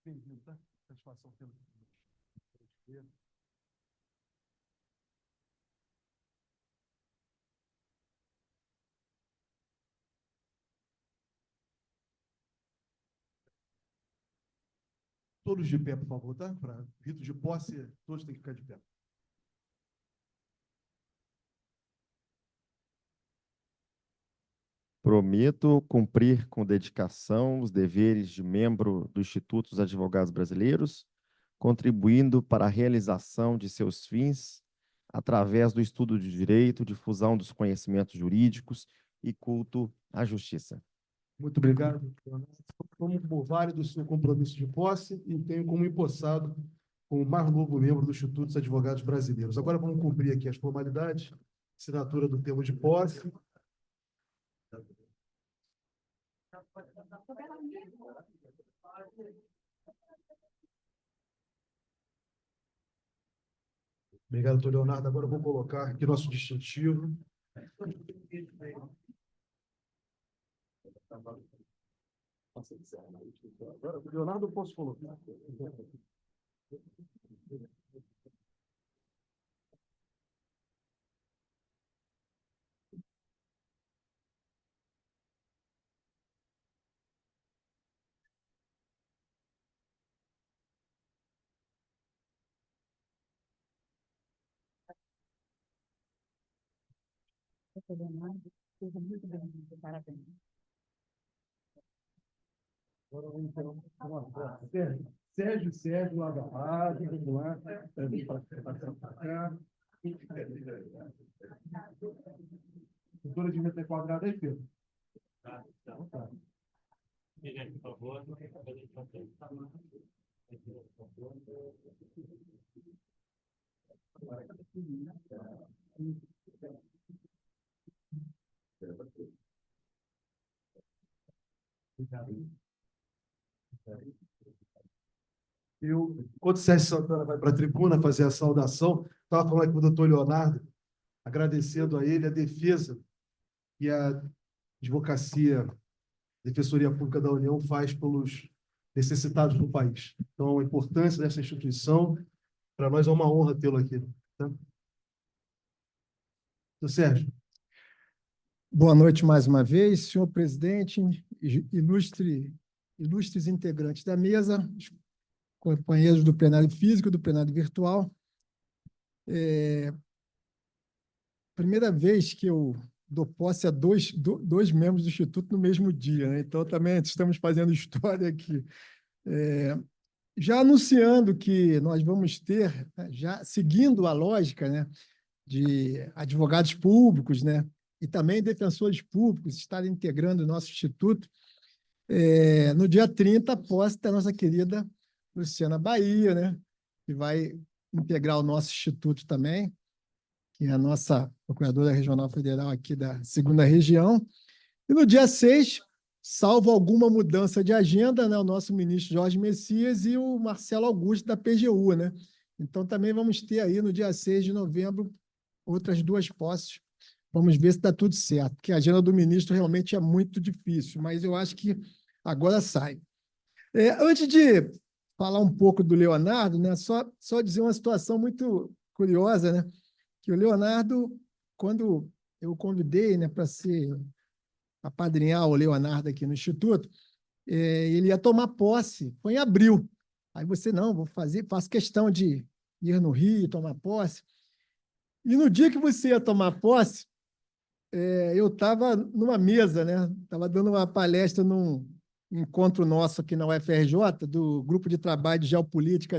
Bem-vindo, tá? Satisfação pelo. Todos de pé, por favor, tá? Para rito de posse, todos têm que ficar de pé. Prometo cumprir com dedicação os deveres de membro do Instituto dos Advogados Brasileiros, contribuindo para a realização de seus fins através do estudo de direito, difusão dos conhecimentos jurídicos e culto à justiça. Muito obrigado. Tomo por válido o seu compromisso de posse e tenho como empossado como o mais novo membro do Instituto dos Advogados Brasileiros. Agora vamos cumprir aqui as formalidades, assinatura do termo de posse. Obrigado, doutor Leonardo. Agora eu vou colocar aqui nosso distintivo. Agora, Leonardo, eu posso colocar. Agora vamos ter uma foto. Sérgio, lado a lado, vamos lá. Passando para cá. Doutora devia ter quadrado aí, Pedro. Então, tá. Gente, por favor. Enquanto o Sérgio Santana vai para a tribuna fazer a saudação, estava falando aqui com o doutor Leonardo, agradecendo a ele a defesa que a advocacia, Defensoria Pública da União faz pelos necessitados do país. Então, a importância dessa instituição, para nós é uma honra tê-lo aqui. Tá? Doutor Sérgio. Boa noite mais uma vez, senhor presidente, ilustres integrantes da mesa, companheiros do plenário físico e do plenário virtual. Primeira vez que eu dou posse a dois membros do Instituto no mesmo dia, né? Então, também estamos fazendo história aqui. Já anunciando que nós vamos ter, já seguindo a lógica, né, de advogados públicos, né, e também defensores públicos estarem integrando o nosso Instituto, no dia 30, a posse da nossa querida Luciana Bahia, né, que vai integrar o nosso Instituto também, que é a nossa Procuradora Regional Federal aqui da 2ª Região. E no dia 6, salvo alguma mudança de agenda, né, o nosso ministro Jorge Messias e o Marcelo Augusto da PGU, né? Então, também vamos ter aí no dia 6 de novembro outras 2 posses. Vamos ver se dá tudo certo, porque a agenda do ministro realmente é muito difícil, mas eu acho que agora sai. Antes de falar um pouco do Leonardo, né, só dizer uma situação muito curiosa, né, que o Leonardo, quando eu convidei, né, para apadrinhar o Leonardo aqui no Instituto, ele ia tomar posse, foi em abril. Aí você, não, faço questão de ir no Rio, tomar posse. E no dia que você ia tomar posse, eu estava numa mesa, né? Estava dando uma palestra num encontro nosso aqui na UFRJ, do Grupo de Trabalho de Geopolítica,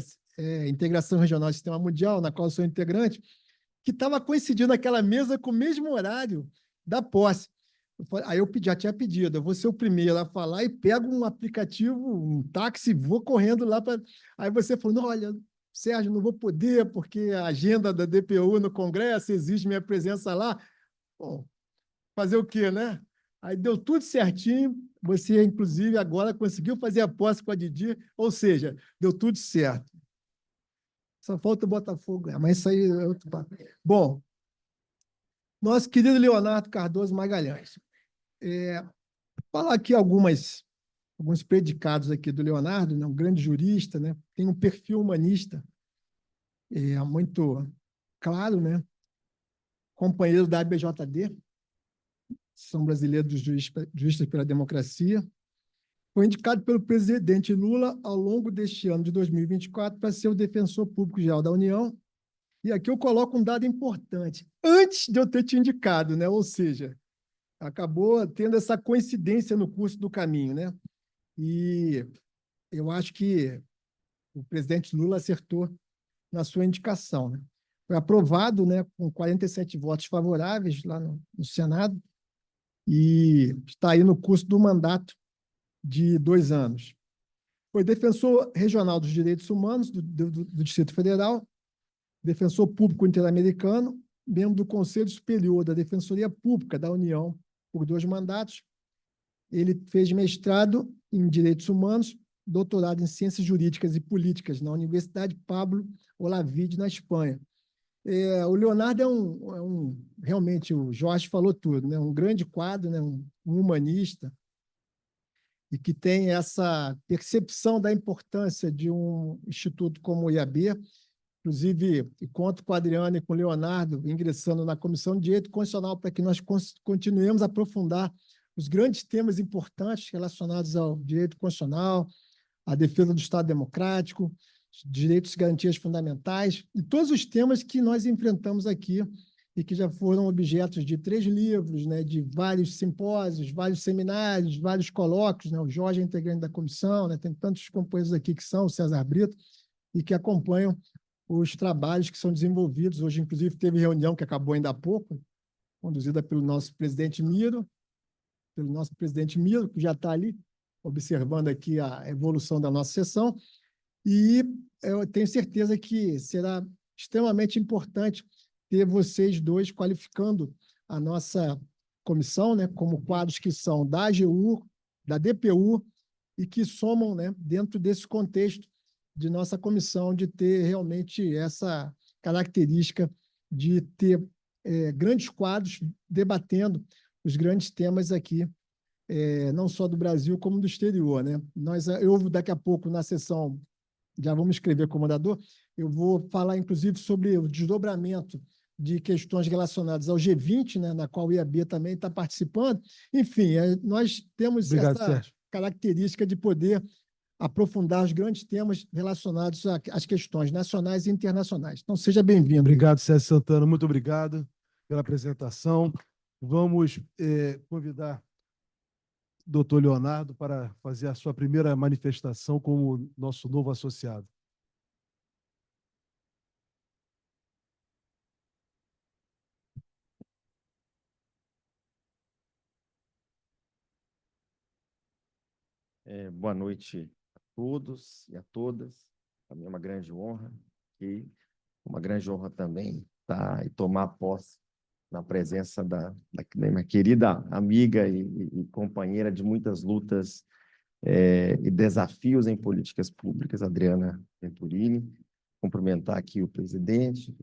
Integração Regional do Sistema Mundial, na qual eu sou integrante, que estava coincidindo aquela mesa com o mesmo horário da posse. Aí eu já tinha pedido, eu vou ser o primeiro a falar e pego um aplicativo, um táxi, vou correndo lá para... Aí você falou, não, olha, Sérgio, não vou poder, porque a agenda da DPU no Congresso exige minha presença lá. Bom, fazer o quê, né? Aí deu tudo certinho, você, inclusive, agora conseguiu fazer a posse com a Didi, ou seja, deu tudo certo. Só falta o Botafogo, mas isso aí é outro papo. Bom, nosso querido Leonardo Cardoso Magalhães. Falar aqui alguns predicados aqui do Leonardo, né? Um grande jurista, né? Tem um perfil humanista muito claro, né? Companheiro da ABJD, Associação Brasileira dos Juristas pela Democracia. Foi indicado pelo presidente Lula ao longo deste ano de 2024 para ser o defensor público-geral da União. E aqui eu coloco um dado importante. Antes de eu ter te indicado, né? Ou seja, acabou tendo essa coincidência no curso do caminho, né? E eu acho que o presidente Lula acertou na sua indicação, né? Foi aprovado, né, com 47 votos favoráveis lá no Senado e está aí no curso do mandato de 2 anos. Foi defensor regional dos direitos humanos do Distrito Federal, defensor público interamericano, membro do Conselho Superior da Defensoria Pública da União por 2 mandatos. Ele fez mestrado em Direitos Humanos, doutorado em Ciências Jurídicas e Políticas na Universidade Pablo Olavide, na Espanha. O Leonardo realmente, o Jorge falou tudo, né? Um grande quadro, né? Um humanista, e que tem essa percepção da importância de um instituto como o IAB. Inclusive, conto com a Adriana e com o Leonardo ingressando na Comissão de Direito Constitucional para que nós continuemos a aprofundar os grandes temas importantes relacionados ao direito constitucional, à defesa do Estado democrático, direitos e garantias fundamentais, e todos os temas que nós enfrentamos aqui e que já foram objetos de 3 livros, né, de vários simpósios, vários seminários, vários colóquios, né? O Jorge é integrante da comissão, né? Tem tantos companheiros aqui que são, o César Brito, e que acompanham os trabalhos que são desenvolvidos. Hoje, inclusive, teve reunião que acabou ainda há pouco, conduzida pelo nosso presidente Miro, que já está ali, observando aqui a evolução da nossa sessão, e eu tenho certeza que será extremamente importante ter vocês dois qualificando a nossa comissão, né, como quadros que são da AGU, da DPU, e que somam, né, dentro desse contexto de nossa comissão, de ter realmente essa característica de ter grandes quadros debatendo os grandes temas aqui, não só do Brasil, como do exterior, né? Eu daqui a pouco, na sessão, já vamos escrever comandador, eu vou falar, inclusive, sobre o desdobramento de questões relacionadas ao G20, né, na qual o IAB também está participando. Enfim, nós temos Obrigado, essa Sérgio. característica de poder aprofundar os grandes temas relacionados às questões nacionais e internacionais. Então, seja bem-vindo. Obrigado, Sérgio Santana. Muito obrigado pela apresentação. Vamos convidar o doutor Leonardo para fazer a sua primeira manifestação como nosso novo associado. Boa noite a todos e a todas. Para mim é uma grande honra e uma grande honra também estar e tomar posse na presença da minha querida amiga e companheira de muitas lutas e desafios em políticas públicas, Adriana Venturini. Cumprimentar aqui o presidente,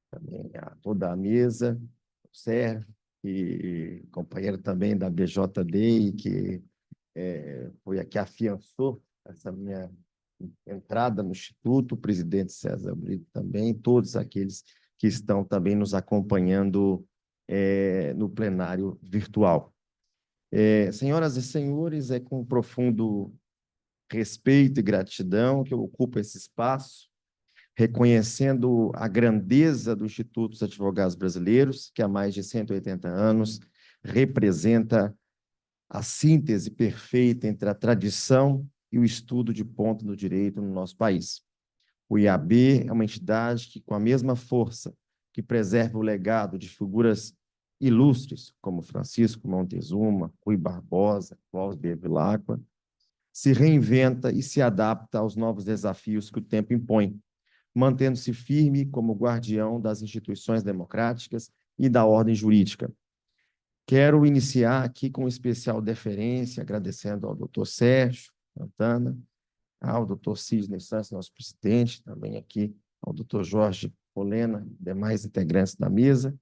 também toda a mesa, o Sérgio, e companheiro também da BJD, e que foi a que afiançou essa minha entrada no Instituto, o presidente César Brito também, todos aqueles que estão também nos acompanhando no plenário virtual. Senhoras e senhores, é com profundo respeito e gratidão que eu ocupo esse espaço, reconhecendo a grandeza do Instituto dos Advogados Brasileiros, que há mais de 180 anos representa a síntese perfeita entre a tradição e o estudo de ponta do direito no nosso país. O IAB é uma entidade que, com a mesma força que preserva o legado de figuras ilustres, como Francisco Montezuma, Rui Barbosa, Clóvis Bevilacqua, se reinventa e se adapta aos novos desafios que o tempo impõe, mantendo-se firme como guardião das instituições democráticas e da ordem jurídica. Quero iniciar aqui com especial deferência, agradecendo ao doutor Sérgio Santana, ao doutor Sidney Santos, nosso presidente, também aqui ao doutor Jorge Polena, demais integrantes da mesa,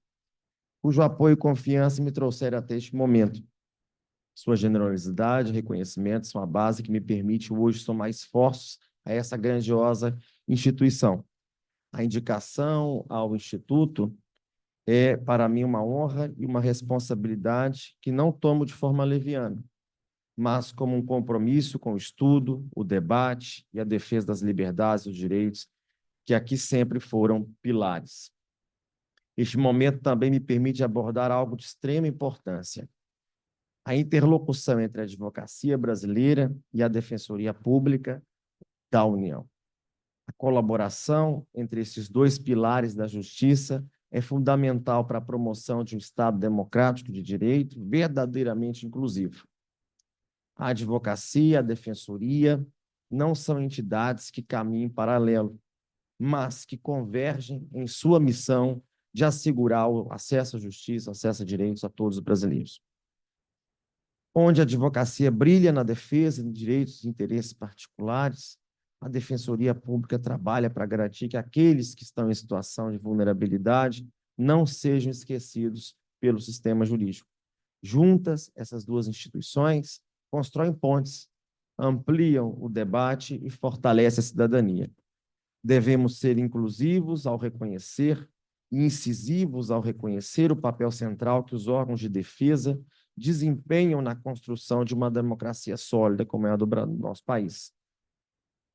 cujo apoio e confiança me trouxeram até este momento. Sua generosidade e reconhecimento são a base que me permite hoje somar esforços a essa grandiosa instituição. A indicação ao Instituto é, para mim, uma honra e uma responsabilidade que não tomo de forma leviana, mas como um compromisso com o estudo, o debate e a defesa das liberdades e dos direitos, que aqui sempre foram pilares. Este momento também me permite abordar algo de extrema importância: a interlocução entre a advocacia brasileira e a Defensoria Pública da União. A colaboração entre esses dois pilares da justiça é fundamental para a promoção de um Estado democrático de direito verdadeiramente inclusivo. A advocacia, a defensoria não são entidades que caminham em paralelo, mas que convergem em sua missão de assegurar o acesso à justiça, acesso a direitos a todos os brasileiros. Onde a advocacia brilha na defesa de direitos e interesses particulares, a Defensoria Pública trabalha para garantir que aqueles que estão em situação de vulnerabilidade não sejam esquecidos pelo sistema jurídico. Juntas, essas duas instituições constroem pontes, ampliam o debate e fortalecem a cidadania. Devemos ser inclusivos ao reconhecer e incisivos ao reconhecer o papel central que os órgãos de defesa desempenham na construção de uma democracia sólida, como é a do nosso país.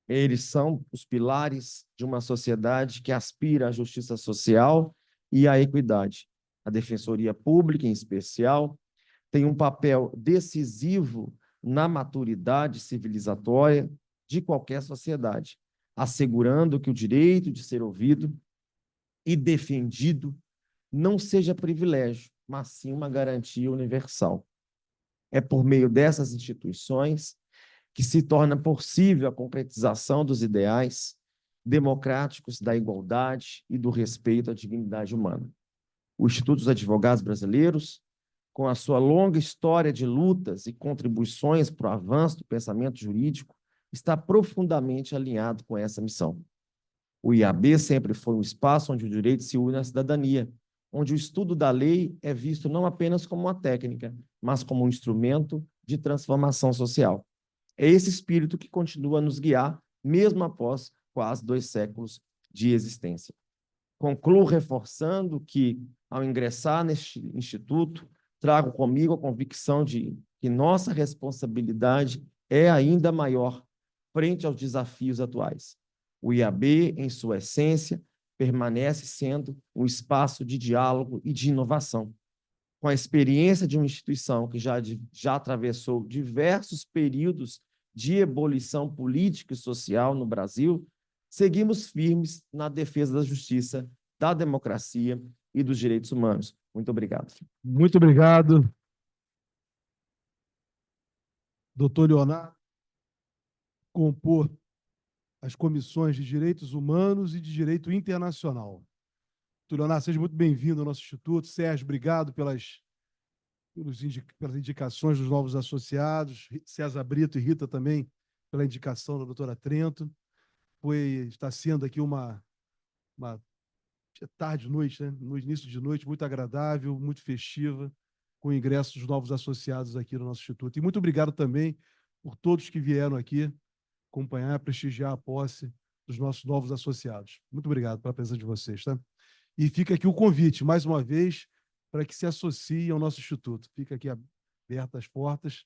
Eles são os pilares de uma sociedade que aspira à justiça social e à equidade. A Defensoria Pública, em especial, tem um papel decisivo na maturidade civilizatória de qualquer sociedade, assegurando que o direito de ser ouvido e defendido não seja privilégio, mas sim uma garantia universal. É por meio dessas instituições que se torna possível a concretização dos ideais democráticos da igualdade e do respeito à dignidade humana. O Instituto dos Advogados Brasileiros, com a sua longa história de lutas e contribuições para o avanço do pensamento jurídico, está profundamente alinhado com essa missão. O IAB sempre foi um espaço onde o direito se une à cidadania, onde o estudo da lei é visto não apenas como uma técnica, mas como um instrumento de transformação social. É esse espírito que continua a nos guiar, mesmo após quase 2 séculos de existência. Concluo reforçando que, ao ingressar neste instituto, trago comigo a convicção de que nossa responsabilidade é ainda maior frente aos desafios atuais. O IAB, em sua essência, permanece sendo um espaço de diálogo e de inovação. Com a experiência de uma instituição que já atravessou diversos períodos de ebulição política e social no Brasil, seguimos firmes na defesa da justiça, da democracia e dos direitos humanos. Muito obrigado. Muito obrigado, doutor Leonardo, compor as comissões de Direitos Humanos e de Direito Internacional. Doutor Leonardo, seja muito bem-vindo ao nosso instituto. Sérgio, obrigado pelas indicações dos novos associados. César Brito e Rita também pela indicação da doutora Trento. Está sendo aqui uma tarde, noite, né? No início de noite, muito agradável, muito festiva, com o ingresso dos novos associados aqui no nosso instituto. E muito obrigado também por todos que vieram aqui acompanhar, prestigiar a posse dos nossos novos associados. Muito obrigado pela presença de vocês, tá? E fica aqui o convite, mais uma vez, para que se associem ao nosso instituto. Fica aqui abertas as portas,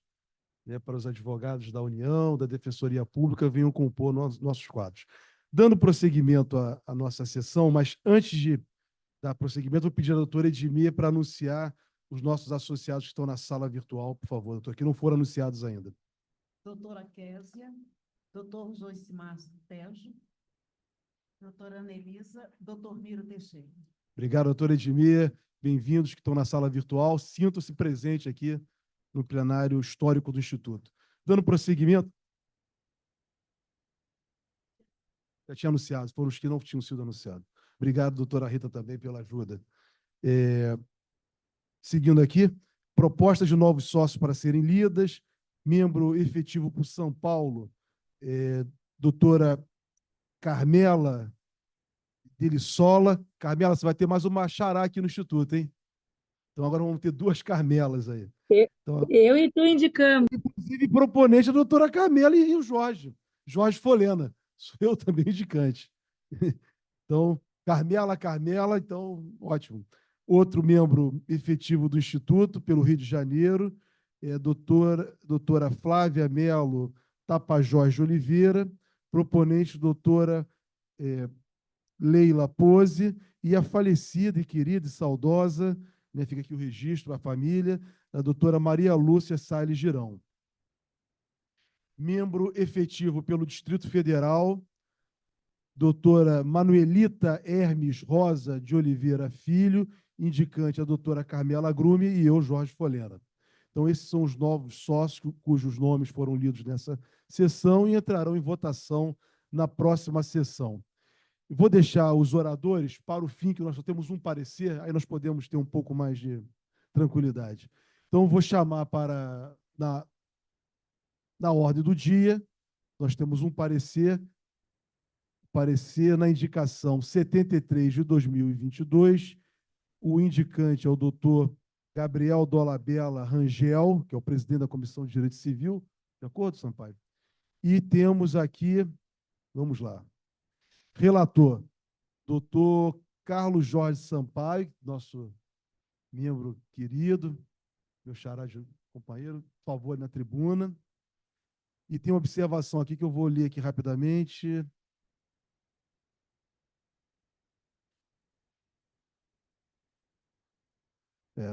né, para os advogados da União, da Defensoria Pública, venham compor nossos quadros. Dando prosseguimento à nossa sessão, mas antes de dar prosseguimento, vou pedir à doutora Edmir para anunciar os nossos associados que estão na sala virtual, por favor, doutor, que não foram anunciados ainda. Doutora Késia, doutor Joicimar Tejo, doutora Anelisa, doutor Miro Teixeira. Obrigado, doutora Edmir. Bem-vindos que estão na sala virtual. Sintam-se presentes aqui no plenário histórico do Instituto. Dando prosseguimento. Já tinha anunciado, foram os que não tinham sido anunciados. Obrigado, doutora Rita, também pela ajuda. Seguindo aqui, propostas de novos sócios para serem lidas. Membro efetivo por São Paulo, doutora Carmela Delissola. Carmela, você vai ter mais uma xará aqui no Instituto, hein? Então agora vamos ter 2 Carmelas aí. Então, Eu e tu indicamos. inclusive, proponente a doutora Carmela e o Jorge Folena. Sou eu também indicante. Então, Carmela, então, ótimo. Outro membro efetivo do Instituto, pelo Rio de Janeiro, doutora Flávia Melo Tapajós de Oliveira, proponente doutora Leila Pose, e a falecida e querida e saudosa, né, fica aqui o registro, a família, a doutora Maria Lúcia Salles Girão. Membro efetivo pelo Distrito Federal, doutora Manuelita Hermes Rosa de Oliveira Filho, indicante a doutora Carmela Grume e eu, Jorge Folena. Então, esses são os novos sócios cujos nomes foram lidos nessa sessão e entrarão em votação na próxima sessão. Vou deixar os oradores para o fim, que nós só temos um parecer, aí nós podemos ter um pouco mais de tranquilidade. Então, vou chamar para, na ordem do dia, nós temos um parecer na indicação 73 de 2022. O indicante é o doutor Gabriel Dolabella Rangel, que é o presidente da Comissão de Direito Civil. De acordo, Sampaio? E temos aqui, vamos lá, relator, doutor Carlos Jorge Sampaio, nosso membro querido, meu xará de companheiro, por favor, na tribuna. E tem uma observação aqui que eu vou ler aqui rapidamente.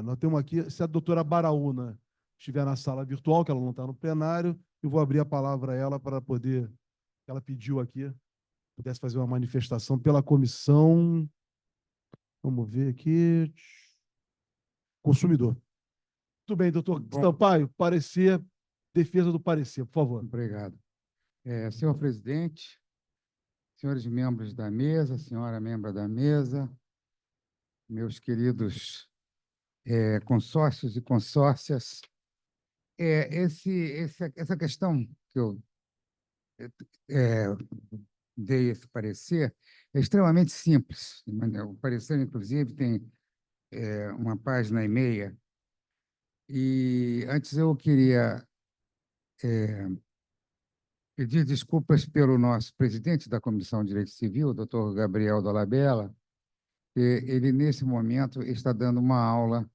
Nós temos aqui, se a doutora Baraúna estiver na sala virtual, que ela não está no plenário, eu vou abrir a palavra a ela para poder, ela pediu aqui, pudesse fazer uma manifestação pela comissão, vamos ver aqui, consumidor. Muito bem, doutor Sampaio, parecer, defesa do parecer, por favor. Obrigado. Senhor presidente, senhores membros da mesa, senhora membro da mesa, meus queridos consórcios e consórcias, essa questão que eu dei esse parecer é extremamente simples. O parecer, inclusive, tem uma página e meia. E antes eu queria pedir desculpas pelo nosso presidente da Comissão de Direito Civil, doutor Gabriel Dolabella, que ele, nesse momento, está dando uma aula.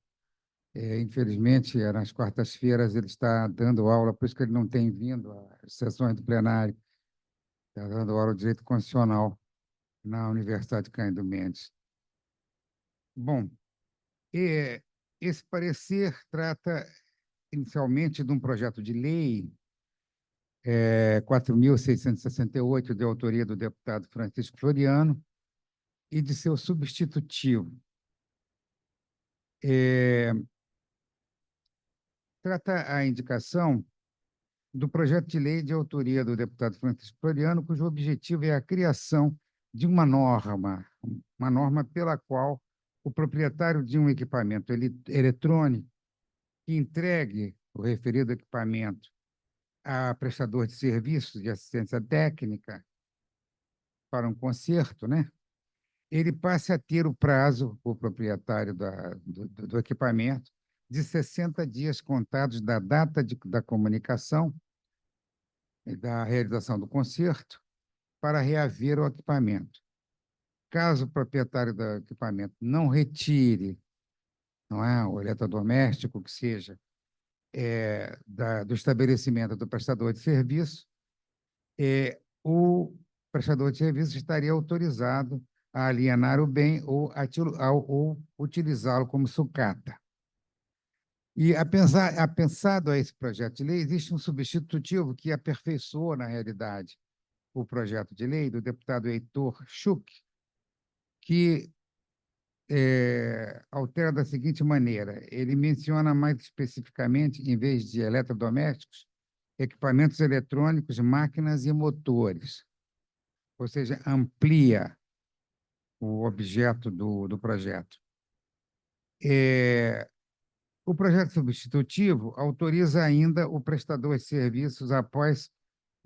Infelizmente, nas quartas-feiras ele está dando aula, por isso que ele não tem vindo às sessões do plenário. Está dando aula de Direito Constitucional na Universidade Cândido Mendes. Bom, esse parecer trata inicialmente de um projeto de lei 4.668, de autoria do deputado Francisco Floriano, e de seu substitutivo. Trata a indicação do projeto de lei de autoria do deputado Francisco Floriano, cujo objetivo é a criação de uma norma pela qual o proprietário de um equipamento eletrônico que entregue o referido equipamento a prestador de serviços de assistência técnica para um conserto, né? Ele passe a ter o prazo, o proprietário do equipamento, de 60 dias contados da data da comunicação e da realização do conserto para reaver o equipamento. Caso o proprietário do equipamento não retire, não é, o eletrodoméstico, que seja, do estabelecimento do prestador de serviço, o prestador de serviço estaria autorizado a alienar o bem ou utilizá-lo como sucata. E, apensado a esse projeto de lei, existe um substitutivo que aperfeiçoa, na realidade, o projeto de lei do deputado Heitor Schuch, que altera da seguinte maneira: ele menciona mais especificamente, em vez de eletrodomésticos, equipamentos eletrônicos, máquinas e motores, ou seja, amplia o objeto do projeto. O projeto substitutivo autoriza ainda o prestador de serviços após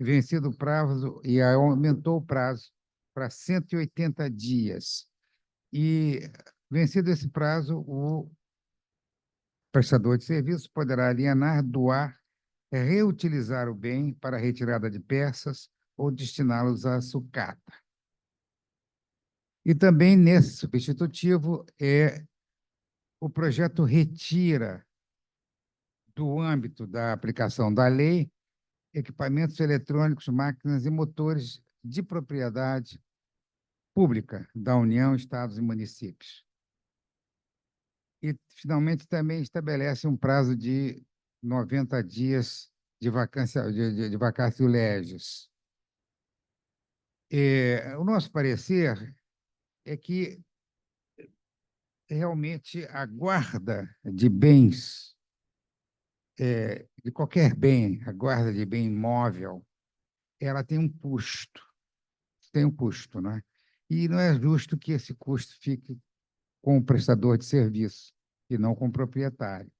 vencido o prazo e aumentou o prazo para 180 dias. E, vencido esse prazo, o prestador de serviços poderá alienar, doar, reutilizar o bem para retirada de peças ou destiná-los à sucata. E também, nesse substitutivo, o projeto retira do âmbito da aplicação da lei equipamentos eletrônicos, máquinas e motores de propriedade pública da União, Estados e municípios. E, finalmente, também estabelece um prazo de 90 dias de vacância legis. O nosso parecer é que realmente a guarda de bens, de qualquer bem, a guarda de bem imóvel, ela tem um custo, né? E não é justo que esse custo fique com o prestador de serviço e não com o proprietário.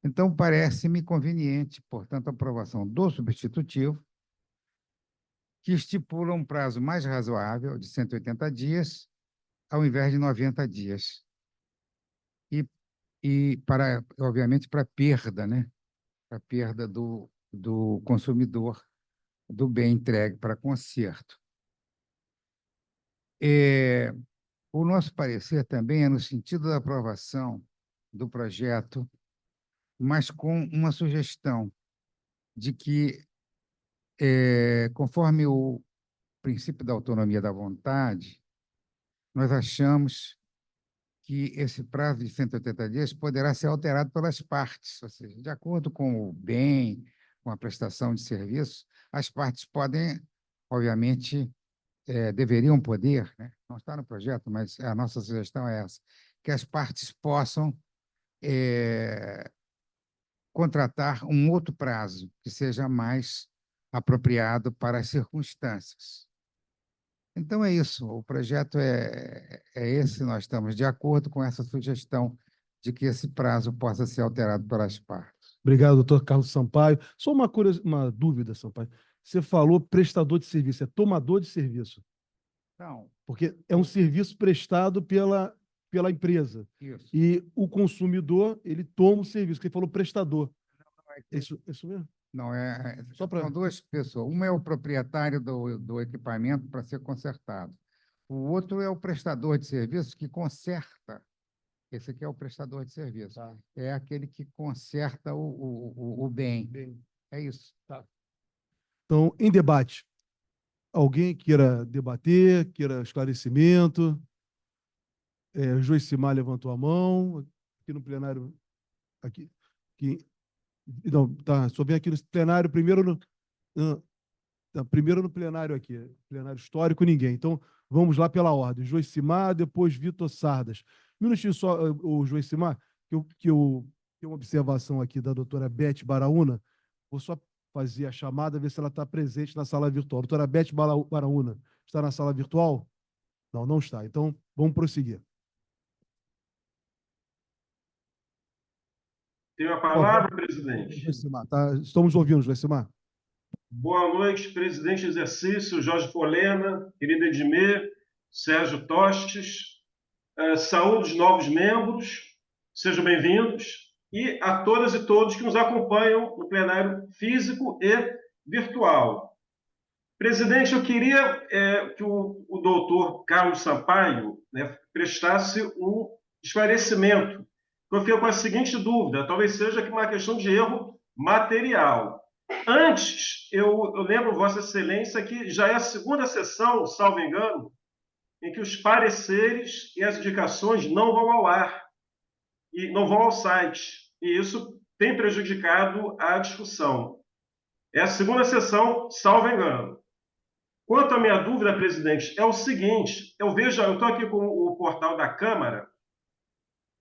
Então, parece-me conveniente, portanto, a aprovação do substitutivo, que estipula um prazo mais razoável, de 180 dias, ao invés de 90 dias. Obviamente, para perda, né? Para perda do consumidor do bem entregue para conserto. O nosso parecer também é no sentido da aprovação do projeto, mas com uma sugestão de que, conforme o princípio da autonomia da vontade, nós achamos que esse prazo de 180 dias poderá ser alterado pelas partes, ou seja, de acordo com o bem, com a prestação de serviço, as partes podem, obviamente, deveriam poder, né? Não está no projeto, mas a nossa sugestão é essa, que as partes possam contratar um outro prazo que seja mais apropriado para as circunstâncias. Então, é isso. O projeto é esse. Nós estamos de acordo com essa sugestão de que esse prazo possa ser alterado pelas partes. Obrigado, doutor Carlos Sampaio. Só uma dúvida, Sampaio. Você falou prestador de serviço, é tomador de serviço. Então, Porque é um serviço prestado pela empresa. isso. E o consumidor, ele toma o serviço, porque ele falou prestador. Isso mesmo? Não, Só pra... são duas pessoas. Uma é o proprietário do equipamento para ser consertado. O outro é o prestador de serviço que conserta. Esse aqui é o prestador de serviço. Tá. É aquele que conserta o bem. É isso. Tá. Então, em debate, alguém queira debater, queira esclarecimento? Joicimar levantou a mão. Aqui no plenário... Não, tá, só vem aqui no plenário, primeiro no plenário aqui, plenário histórico, ninguém. Então, vamos lá pela ordem. Joicimar, depois Vitor Sardas. Um minutinho só, o Joicimar, que eu tenho uma observação aqui da doutora Beth Baraúna. Vou só fazer a chamada, ver se ela está presente na sala virtual. Doutora Beth Baraúna, está na sala virtual? Não, não está. Então, vamos prosseguir. Tenho a palavra, presidente. Tá, estamos ouvindo, Joicimar. Boa noite, presidente em exercício, Jorge Polena, querido Edmê, Sérgio Tostes. Saúde os novos membros, sejam bem-vindos. E a todas e todos que nos acompanham no plenário físico e virtual. Presidente, eu queria que o doutor Carlos Sampaio, né, prestasse um esclarecimento. Eu fico com a seguinte dúvida, talvez seja uma questão de erro material. Antes, eu lembro, Vossa Excelência, que já é a segunda sessão, salvo engano, em que os pareceres e as indicações não vão ao ar, e não vão ao site. E isso tem prejudicado a discussão. É a segunda sessão, salvo engano. Quanto à minha dúvida, presidente, é o seguinte, eu estou aqui com o portal da Câmara,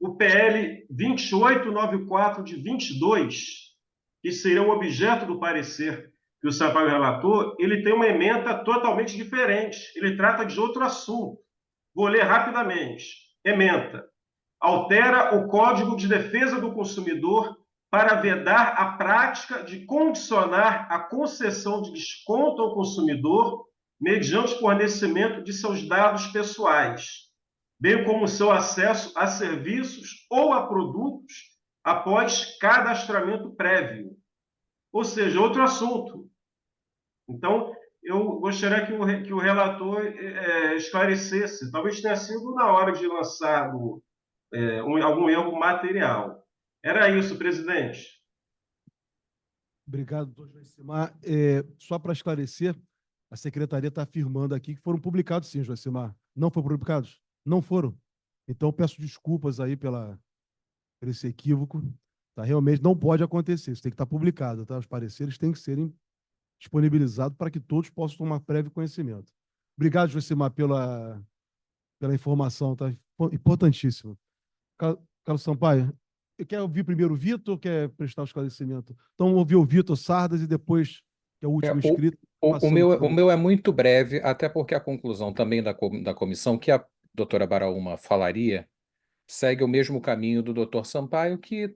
o PL 2894 de 22, que seria o objeto do parecer que o Sampaio relatou, ele tem uma ementa totalmente diferente. Ele trata de outro assunto. Vou ler rapidamente. Ementa. Altera o Código de Defesa do Consumidor para vedar a prática de condicionar a concessão de desconto ao consumidor mediante fornecimento de seus dados pessoais, bem como seu acesso a serviços ou a produtos após cadastramento prévio. Ou seja, outro assunto. Então, eu gostaria que o relator esclarecesse. Talvez tenha sido na hora de lançar algum erro material. Era isso, presidente. Obrigado, doutor Joicimar. Só para esclarecer, a secretaria está afirmando aqui que foram publicados, sim, Joicimar. Não foram publicados? Não foram. Então, peço desculpas aí por esse equívoco. Tá? Realmente não pode acontecer. Isso tem que estar publicado. Tá? Os pareceres têm que serem disponibilizados para que todos possam tomar prévio conhecimento. Obrigado, Josimar, pela informação, tá? Importantíssimo. Carlos Sampaio, quer ouvir primeiro o Vitor ou quer prestar o esclarecimento? Então, ouvir o Vitor Sardas e depois, que é o último inscrito, O passando meu, para o meu é muito breve, até porque a conclusão também da comissão, que a doutora Baraúma falaria, segue o mesmo caminho do doutor Sampaio, que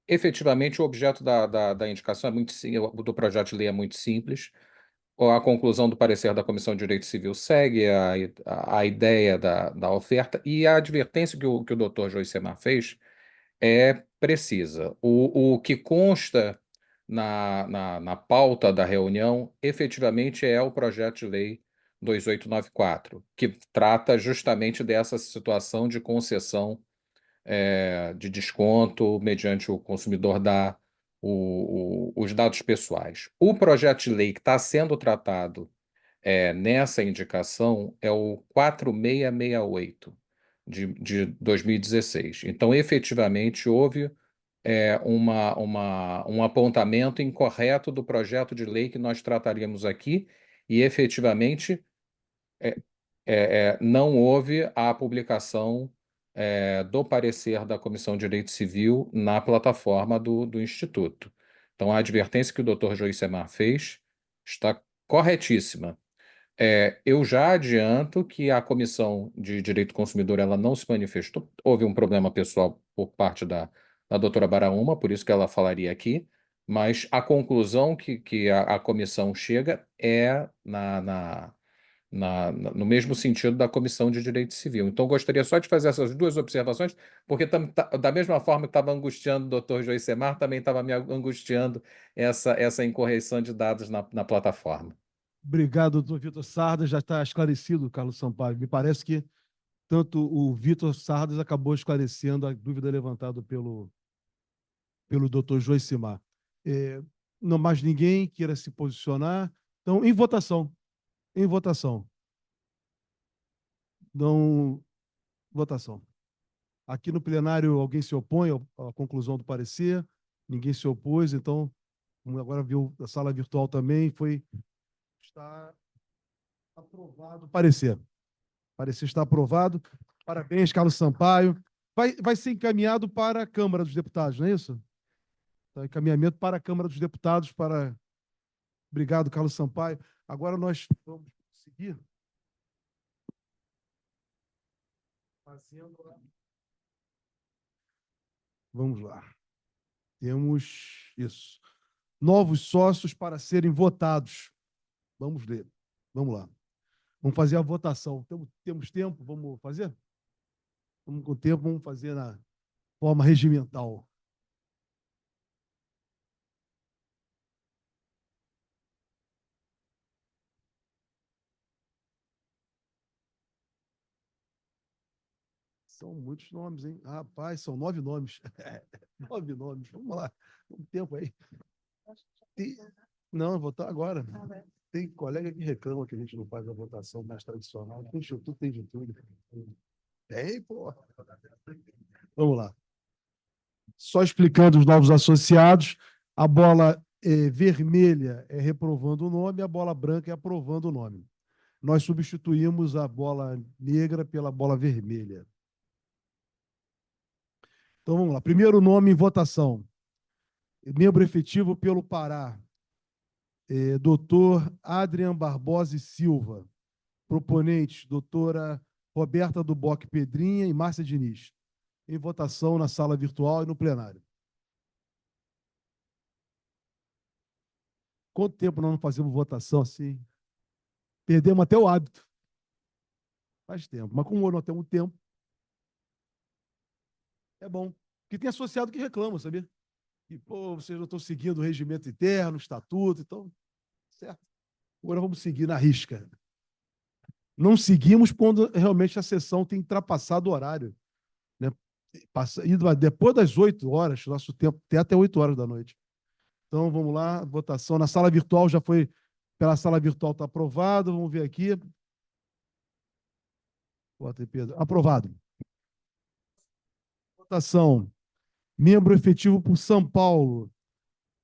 efetivamente o objeto da indicação é muito do projeto de lei é muito simples. A conclusão do parecer da Comissão de Direito Civil segue a ideia da oferta, e a advertência que o doutor Joicemar fez é precisa. O que consta na pauta da reunião, efetivamente, é o projeto de lei 2894, que trata justamente dessa situação de concessão de desconto mediante o consumidor dar os dados pessoais. O projeto de lei que está sendo tratado nessa indicação é o 4668 de 2016. Então, efetivamente, houve um apontamento incorreto do projeto de lei que nós trataríamos aqui, e efetivamente não houve a publicação do parecer da Comissão de Direito Civil na plataforma do Instituto. Então, a advertência que o doutor Joicemar fez está corretíssima. Eu já adianto que a Comissão de Direito do Consumidor ela não se manifestou. Houve um problema pessoal por parte da doutora Baraúma, por isso que ela falaria aqui, mas a conclusão que a comissão chega é no mesmo sentido da Comissão de Direito Civil. Então, gostaria só de fazer essas duas observações, porque da mesma forma que estava angustiando o doutor Joicemar, também estava me angustiando essa incorreção de dados na plataforma. Obrigado, doutor Vitor Sardas. Já está esclarecido, Carlos Sampaio. Me parece que tanto o Vitor Sardas acabou esclarecendo a dúvida levantada pelo doutor Joicemar. Não mais ninguém queira se posicionar. Então, em votação. Em votação. Não, votação. Aqui no plenário, alguém se opõe à conclusão do parecer? Ninguém se opôs, então, agora viu a sala virtual também, está aprovado o parecer. O parecer está aprovado. Parabéns, Carlos Sampaio. Vai ser encaminhado para a Câmara dos Deputados, não é isso? Então, encaminhamento para a Câmara dos Deputados. Obrigado, Carlos Sampaio. Agora nós vamos seguir fazendo. Vamos lá. Temos isso. Novos sócios para serem votados. Vamos ler. Vamos lá. Vamos fazer a votação. Temos tempo? Vamos fazer? Vamos com tempo, vamos fazer na forma regimental. São muitos nomes, hein? Rapaz, são 9 nomes. 9 nomes. Vamos lá. Vamos tempo aí. Não, votar agora. Tem colega que reclama que a gente não faz a votação mais tradicional. O Instituto tem de tudo. Tem, pô. Vamos lá. Só explicando os novos associados, a bola vermelha é reprovando o nome, a bola branca é aprovando o nome. Nós substituímos a bola negra pela bola vermelha. Então, vamos lá. Primeiro nome em votação. Membro efetivo pelo Pará. Doutor Adrian Barbosa e Silva. Proponentes, doutora Roberta Duboc Pedrinha e Márcia Diniz. Em votação na sala virtual e no plenário. Quanto tempo nós não fazemos votação assim? Perdemos até o hábito. Faz tempo. Mas como nós temos tempo, é bom. Porque tem associado que reclama, sabia? E, pô, vocês não estão seguindo o regimento interno, o estatuto, então, certo. Agora vamos seguir na risca. Não seguimos quando realmente a sessão tem ultrapassado o horário. Né? Depois das 8 horas, nosso tempo tem até 8 horas da noite. Então, vamos lá, votação. Na sala virtual já foi, pela sala virtual está aprovado. Vamos ver aqui. Aprovado. Votação. Membro efetivo por São Paulo.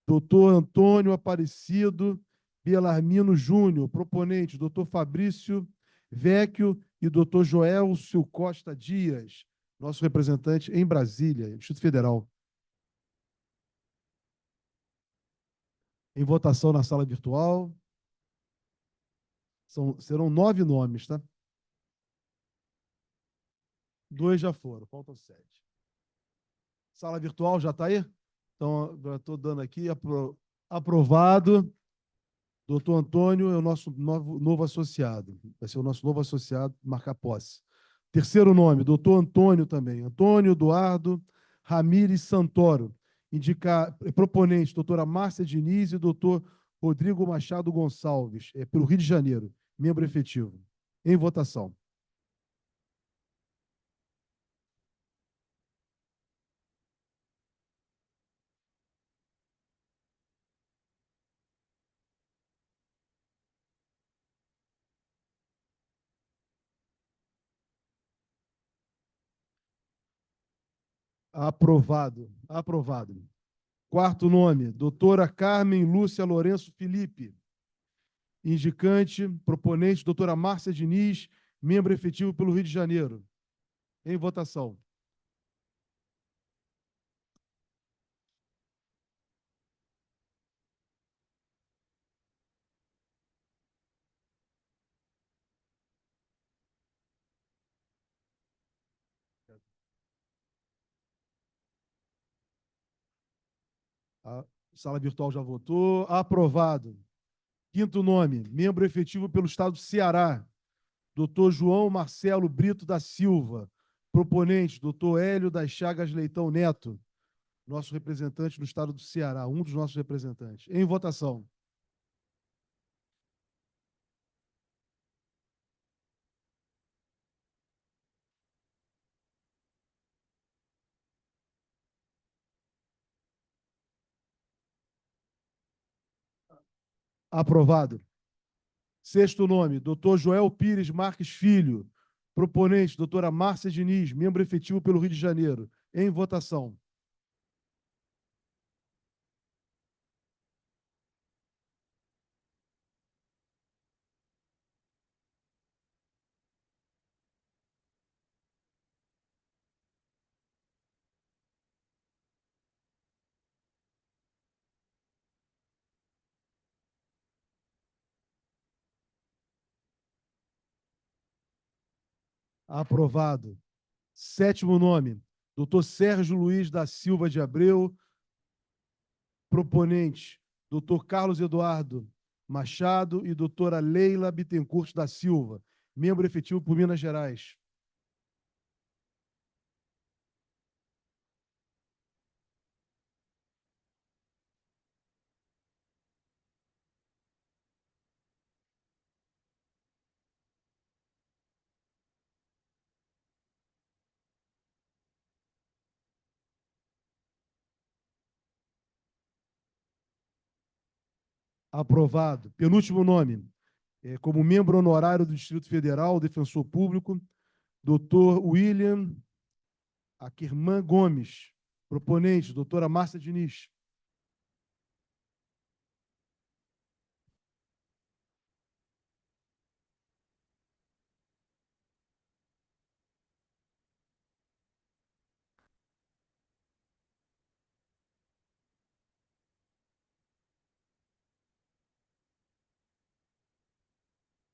Doutor Antônio Aparecido Belarmino Júnior, proponente, doutor Fabrício Vecchio e doutor Joelcio Costa Dias, nosso representante em Brasília, Distrito Federal. Em votação na sala virtual. Serão 9 nomes, tá? 2 já foram, faltam 7. Sala virtual já está aí? Então, já estou dando aqui, aprovado. Doutor Antônio é o nosso novo associado. Vai ser o nosso novo associado, marcar posse. Terceiro nome, doutor Antônio também. Antônio Eduardo Ramires Santoro. Proponente, doutora Márcia Diniz e doutor Rodrigo Machado Gonçalves, pelo Rio de Janeiro, membro efetivo. Em votação. Aprovado. Aprovado. Quarto nome, doutora Carmen Lúcia Lourenço Felipe. Indicante, proponente, doutora Márcia Diniz, membro efetivo pelo Rio de Janeiro. Em votação. A sala virtual já votou. Aprovado. Quinto nome, membro efetivo pelo Estado do Ceará, doutor João Marcelo Brito da Silva. Proponente, doutor Hélio das Chagas Leitão Neto, nosso representante no Estado do Ceará, um dos nossos representantes. Em votação. Aprovado. Sexto nome, doutor Joel Pires Marques Filho. Proponente, doutora Márcia Diniz, membro efetivo pelo Rio de Janeiro. Em votação. Aprovado. Sétimo nome, doutor Sérgio Luiz da Silva de Abreu. Proponente, doutor Carlos Eduardo Machado e doutora Leila Bittencourt da Silva, membro efetivo por Minas Gerais. Aprovado. Penúltimo nome, como membro honorário do Distrito Federal, defensor público, doutor William Ackerman Gomes. Proponente, doutora Márcia Diniz.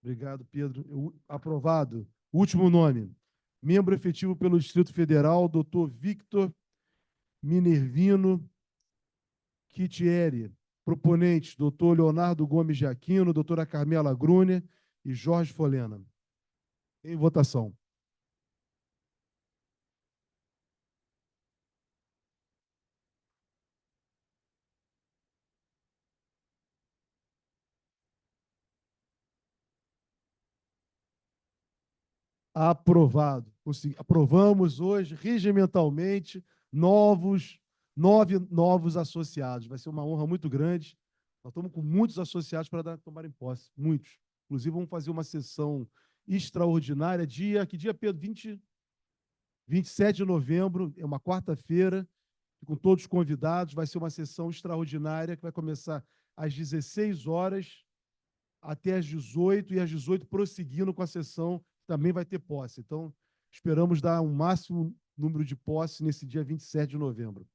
Obrigado, Pedro. Aprovado. Último nome. Membro efetivo pelo Distrito Federal, doutor Victor Minervino Quitieri. Proponentes, doutor Leonardo Gomes de Aquino, doutora Carmela Grune e Jorge Folena. Em votação. Aprovado. Aprovamos hoje, regimentalmente, 9 novos associados. Vai ser uma honra muito grande. Nós estamos com muitos associados para tomarem posse, muitos. Inclusive, vamos fazer uma sessão extraordinária. Que dia, Pedro? 27 de novembro, é uma quarta-feira, com todos convidados. Vai ser uma sessão extraordinária que vai começar às 16 horas até às 18 e às 18 prosseguindo com a sessão, também vai ter posse. Então, esperamos dar um máximo número de posse nesse dia 27 de novembro.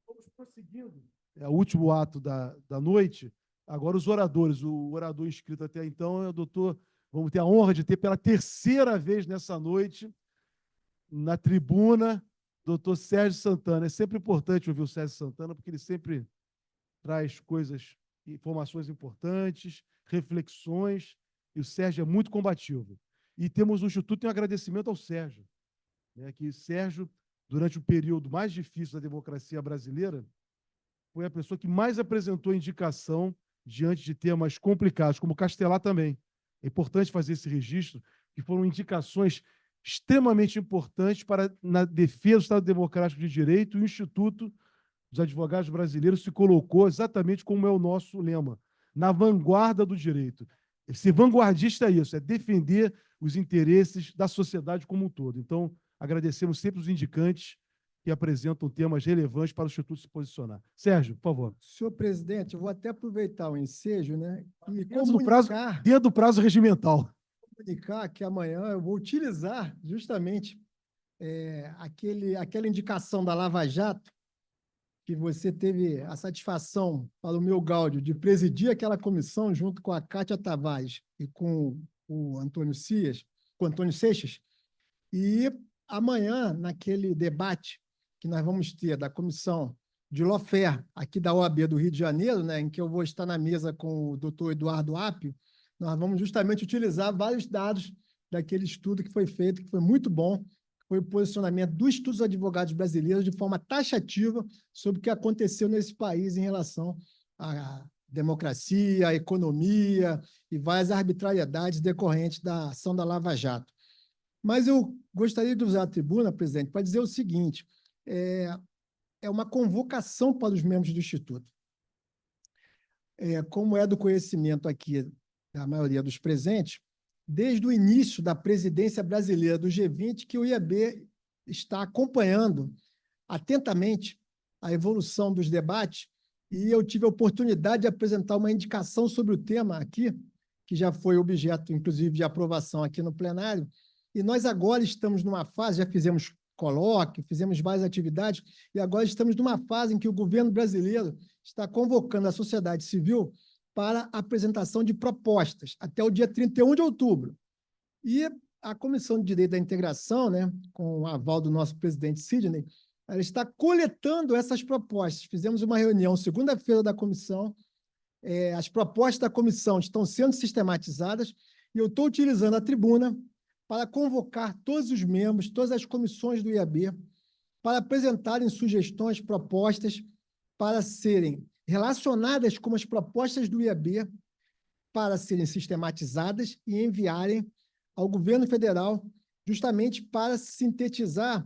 Vamos prosseguindo. É o último ato da noite. Agora, os oradores. O orador inscrito até então é o doutor. Vamos ter a honra de ter pela terceira vez nessa noite, na tribuna, doutor Sérgio Santana. É sempre importante ouvir o Sérgio Santana, porque ele sempre traz coisas, informações importantes, reflexões, e o Sérgio é muito combativo. E temos no Instituto um agradecimento ao Sérgio, né, que Sérgio, durante o período mais difícil da democracia brasileira, foi a pessoa que mais apresentou indicação diante de temas complicados, como Castelar também. É importante fazer esse registro, que foram indicações extremamente importantes na defesa do Estado Democrático de Direito, e o Instituto dos Advogados Brasileiros se colocou exatamente como é o nosso lema, na vanguarda do direito. Ser vanguardista é isso, é defender os interesses da sociedade como um todo. Então, agradecemos sempre os indicantes que apresentam temas relevantes para o Instituto se posicionar. Sérgio, por favor. Senhor presidente, eu vou até aproveitar o ensejo, né, e Dentro do prazo regimental. comunicar que amanhã eu vou utilizar justamente aquela indicação da Lava Jato, que você teve a satisfação, para o meu gáudio, de presidir aquela comissão junto com a Cátia Tavares e com o Antônio Seixas. E amanhã, naquele debate que nós vamos ter da comissão de Lawfare, aqui da OAB do Rio de Janeiro, né, em que eu vou estar na mesa com o doutor Eduardo Apio, nós vamos justamente utilizar vários dados daquele estudo que foi feito, que foi muito bom, foi o posicionamento do Instituto dos Advogados Brasileiros de forma taxativa sobre o que aconteceu nesse país em relação à democracia, à economia e várias arbitrariedades decorrentes da ação da Lava Jato. Mas eu gostaria de usar a tribuna, presidente, para dizer o seguinte: é uma convocação para os membros do Instituto. Como é do conhecimento aqui da maioria dos presentes, desde o início da presidência brasileira do G20, que o IAB está acompanhando atentamente a evolução dos debates, e eu tive a oportunidade de apresentar uma indicação sobre o tema aqui, que já foi objeto, inclusive, de aprovação aqui no plenário, e nós agora estamos numa fase, já fizemos colóquio, fizemos várias atividades, e agora estamos numa fase em que o governo brasileiro está convocando a sociedade civil para a apresentação de propostas até o dia 31 de outubro. E a Comissão de Direito da Integração, né, com o aval do nosso presidente Sidney, ela está coletando essas propostas. Fizemos uma reunião segunda-feira da comissão, as propostas da comissão estão sendo sistematizadas, e eu estou utilizando a tribuna para convocar todos os membros, todas as comissões do IAB, para apresentarem sugestões, propostas, para serem relacionadas com as propostas do IAB, para serem sistematizadas e enviarem ao governo federal, justamente para sintetizar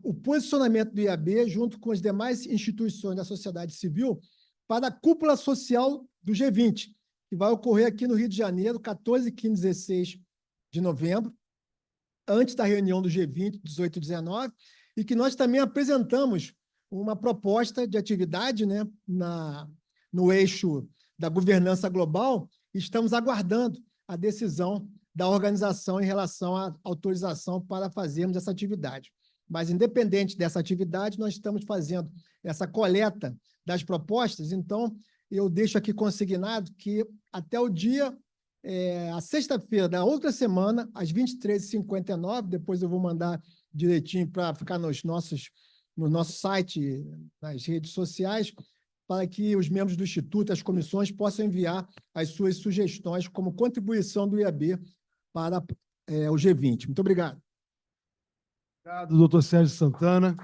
o posicionamento do IAB junto com as demais instituições da sociedade civil para a cúpula social do G20, que vai ocorrer aqui no Rio de Janeiro, 14, 15, 16 de novembro, antes da reunião do G20, 18 e 19, e que nós também apresentamos uma proposta de atividade, né, no eixo da governança global, e estamos aguardando a decisão da organização em relação à autorização para fazermos essa atividade. Mas, independente dessa atividade, nós estamos fazendo essa coleta das propostas, então eu deixo aqui consignado que até o dia, a sexta-feira da outra semana, às 23h59, depois eu vou mandar direitinho para ficar no nosso site, nas redes sociais, para que os membros do Instituto, as comissões, possam enviar as suas sugestões como contribuição do IAB para o G20. Muito obrigado. Obrigado, doutor Sérgio Santana.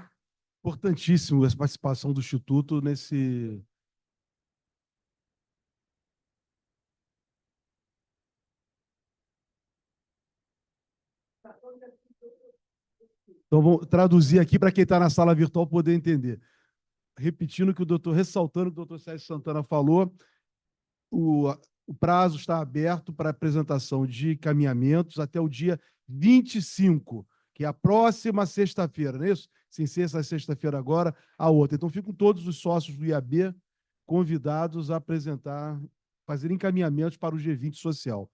Importantíssimo essa participação do Instituto nesse... Então, vou traduzir aqui para quem está na sala virtual poder entender. Repetindo o que o doutor, ressaltando o que o doutor Sérgio Santana falou, o prazo está aberto para apresentação de caminhamentos até o dia 25, que é a próxima sexta-feira, não é isso? Sem ser essa sexta-feira agora, a outra. Então, ficam todos os sócios do IAB convidados a apresentar fazer encaminhamentos para o G20 social.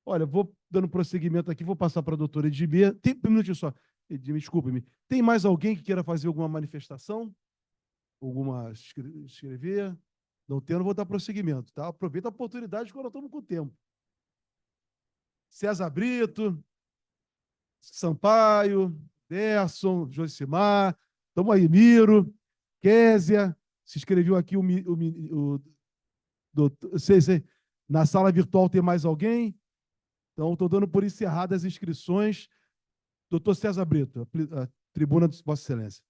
Olha, vou dando prosseguimento aqui, vou passar para a doutora Edmir. Tem um minutinho só. Edmir, desculpe-me. Tem mais alguém que queira fazer alguma manifestação? Alguma escrever? Não tendo, vou dar prosseguimento, tá? Aproveita a oportunidade que nós estamos com o tempo. César Brito, Sampaio, Derson, Josimar, estamos aí, Miro, Késia, se inscreveu aqui o doutor, na sala virtual tem mais alguém? Então, estou dando por encerradas as inscrições. Doutor César Brito, a tribuna de Vossa Excelência.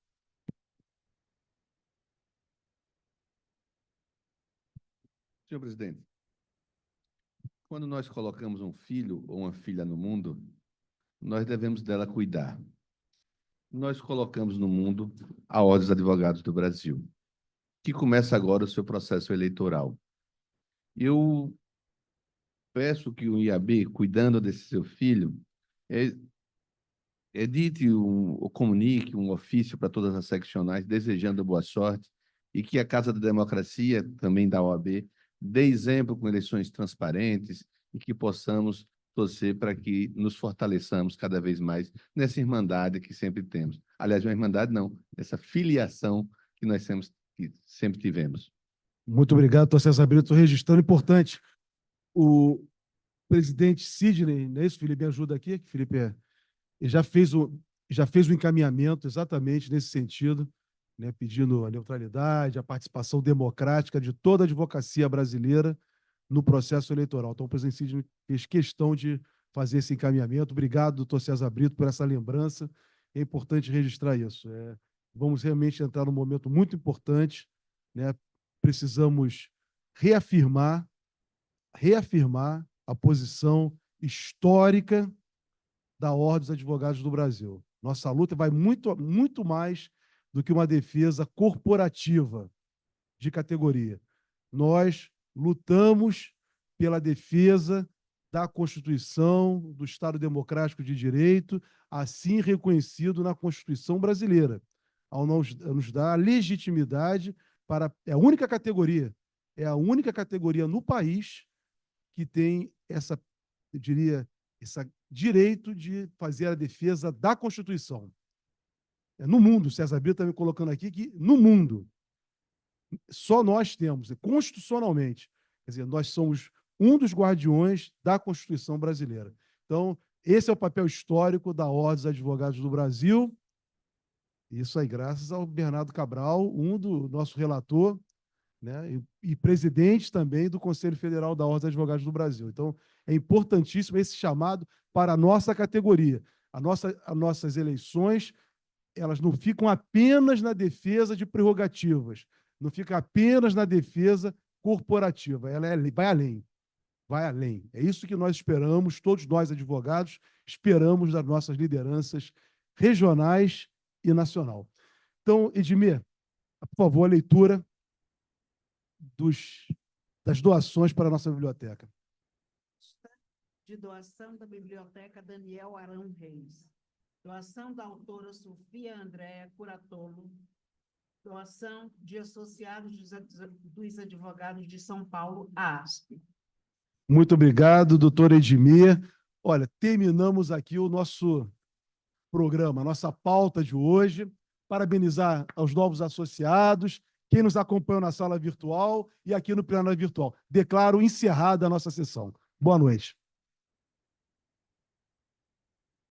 Senhor presidente, quando nós colocamos um filho ou uma filha no mundo, nós devemos dela cuidar. Nós colocamos no mundo a Ordem dos Advogados do Brasil, que começa agora o seu processo eleitoral. Eu peço que o IAB, cuidando desse seu filho, edite ou comunique um ofício para todas as seccionais, desejando boa sorte, e que a Casa da Democracia, também da OAB, dê exemplo com eleições transparentes e que possamos torcer para que nos fortaleçamos cada vez mais nessa irmandade que sempre temos. Aliás, uma irmandade não, essa filiação que nós sempre tivemos. Muito obrigado, doutor César Brito. Estou registrando, importante. O presidente Sidney, não é isso, Felipe? Me ajuda aqui, que Felipe já fez o encaminhamento exatamente nesse sentido, né, pedindo a neutralidade, a participação democrática de toda a advocacia brasileira no processo eleitoral. Então, o presidente Sidney fez questão de fazer esse encaminhamento. Obrigado, doutor César Brito, por essa lembrança. É importante registrar isso. Vamos realmente entrar num momento muito importante, né? Precisamos reafirmar a posição histórica da Ordem dos Advogados do Brasil. Nossa luta vai muito mais do que uma defesa corporativa de categoria. Nós lutamos pela defesa da Constituição, do Estado Democrático de Direito, assim reconhecido na Constituição brasileira, ao nos dar legitimidade para... É a única categoria no país que tem esse direito de fazer a defesa da Constituição. No mundo, César Brito está me colocando aqui que no mundo só nós temos, constitucionalmente, quer dizer, nós somos um dos guardiões da Constituição brasileira. Então, esse é o papel histórico da Ordem dos Advogados do Brasil. Isso aí, graças ao Bernardo Cabral, do nosso relator, né, e presidente também do Conselho Federal da Ordem dos Advogados do Brasil. Então, é importantíssimo esse chamado para a nossa categoria. As nossas eleições, elas não ficam apenas na defesa de prerrogativas, não fica apenas na defesa corporativa, ela vai além. Vai além. É isso que nós esperamos, todos nós advogados, esperamos das nossas lideranças regionais e nacional. Então, Edmir, por favor, a leitura das doações para a nossa biblioteca. De doação da Biblioteca Daniel Arão Reis. Doação da autora Sofia Andréa Curatolo. Doação de Associados dos Advogados de São Paulo, ASP. Muito obrigado, doutor Edmir. Olha, terminamos aqui o nosso programa, a nossa pauta de hoje. Parabenizar aos novos associados, quem nos acompanhou na sala virtual e aqui no plenário virtual. Declaro encerrada a nossa sessão. Boa noite.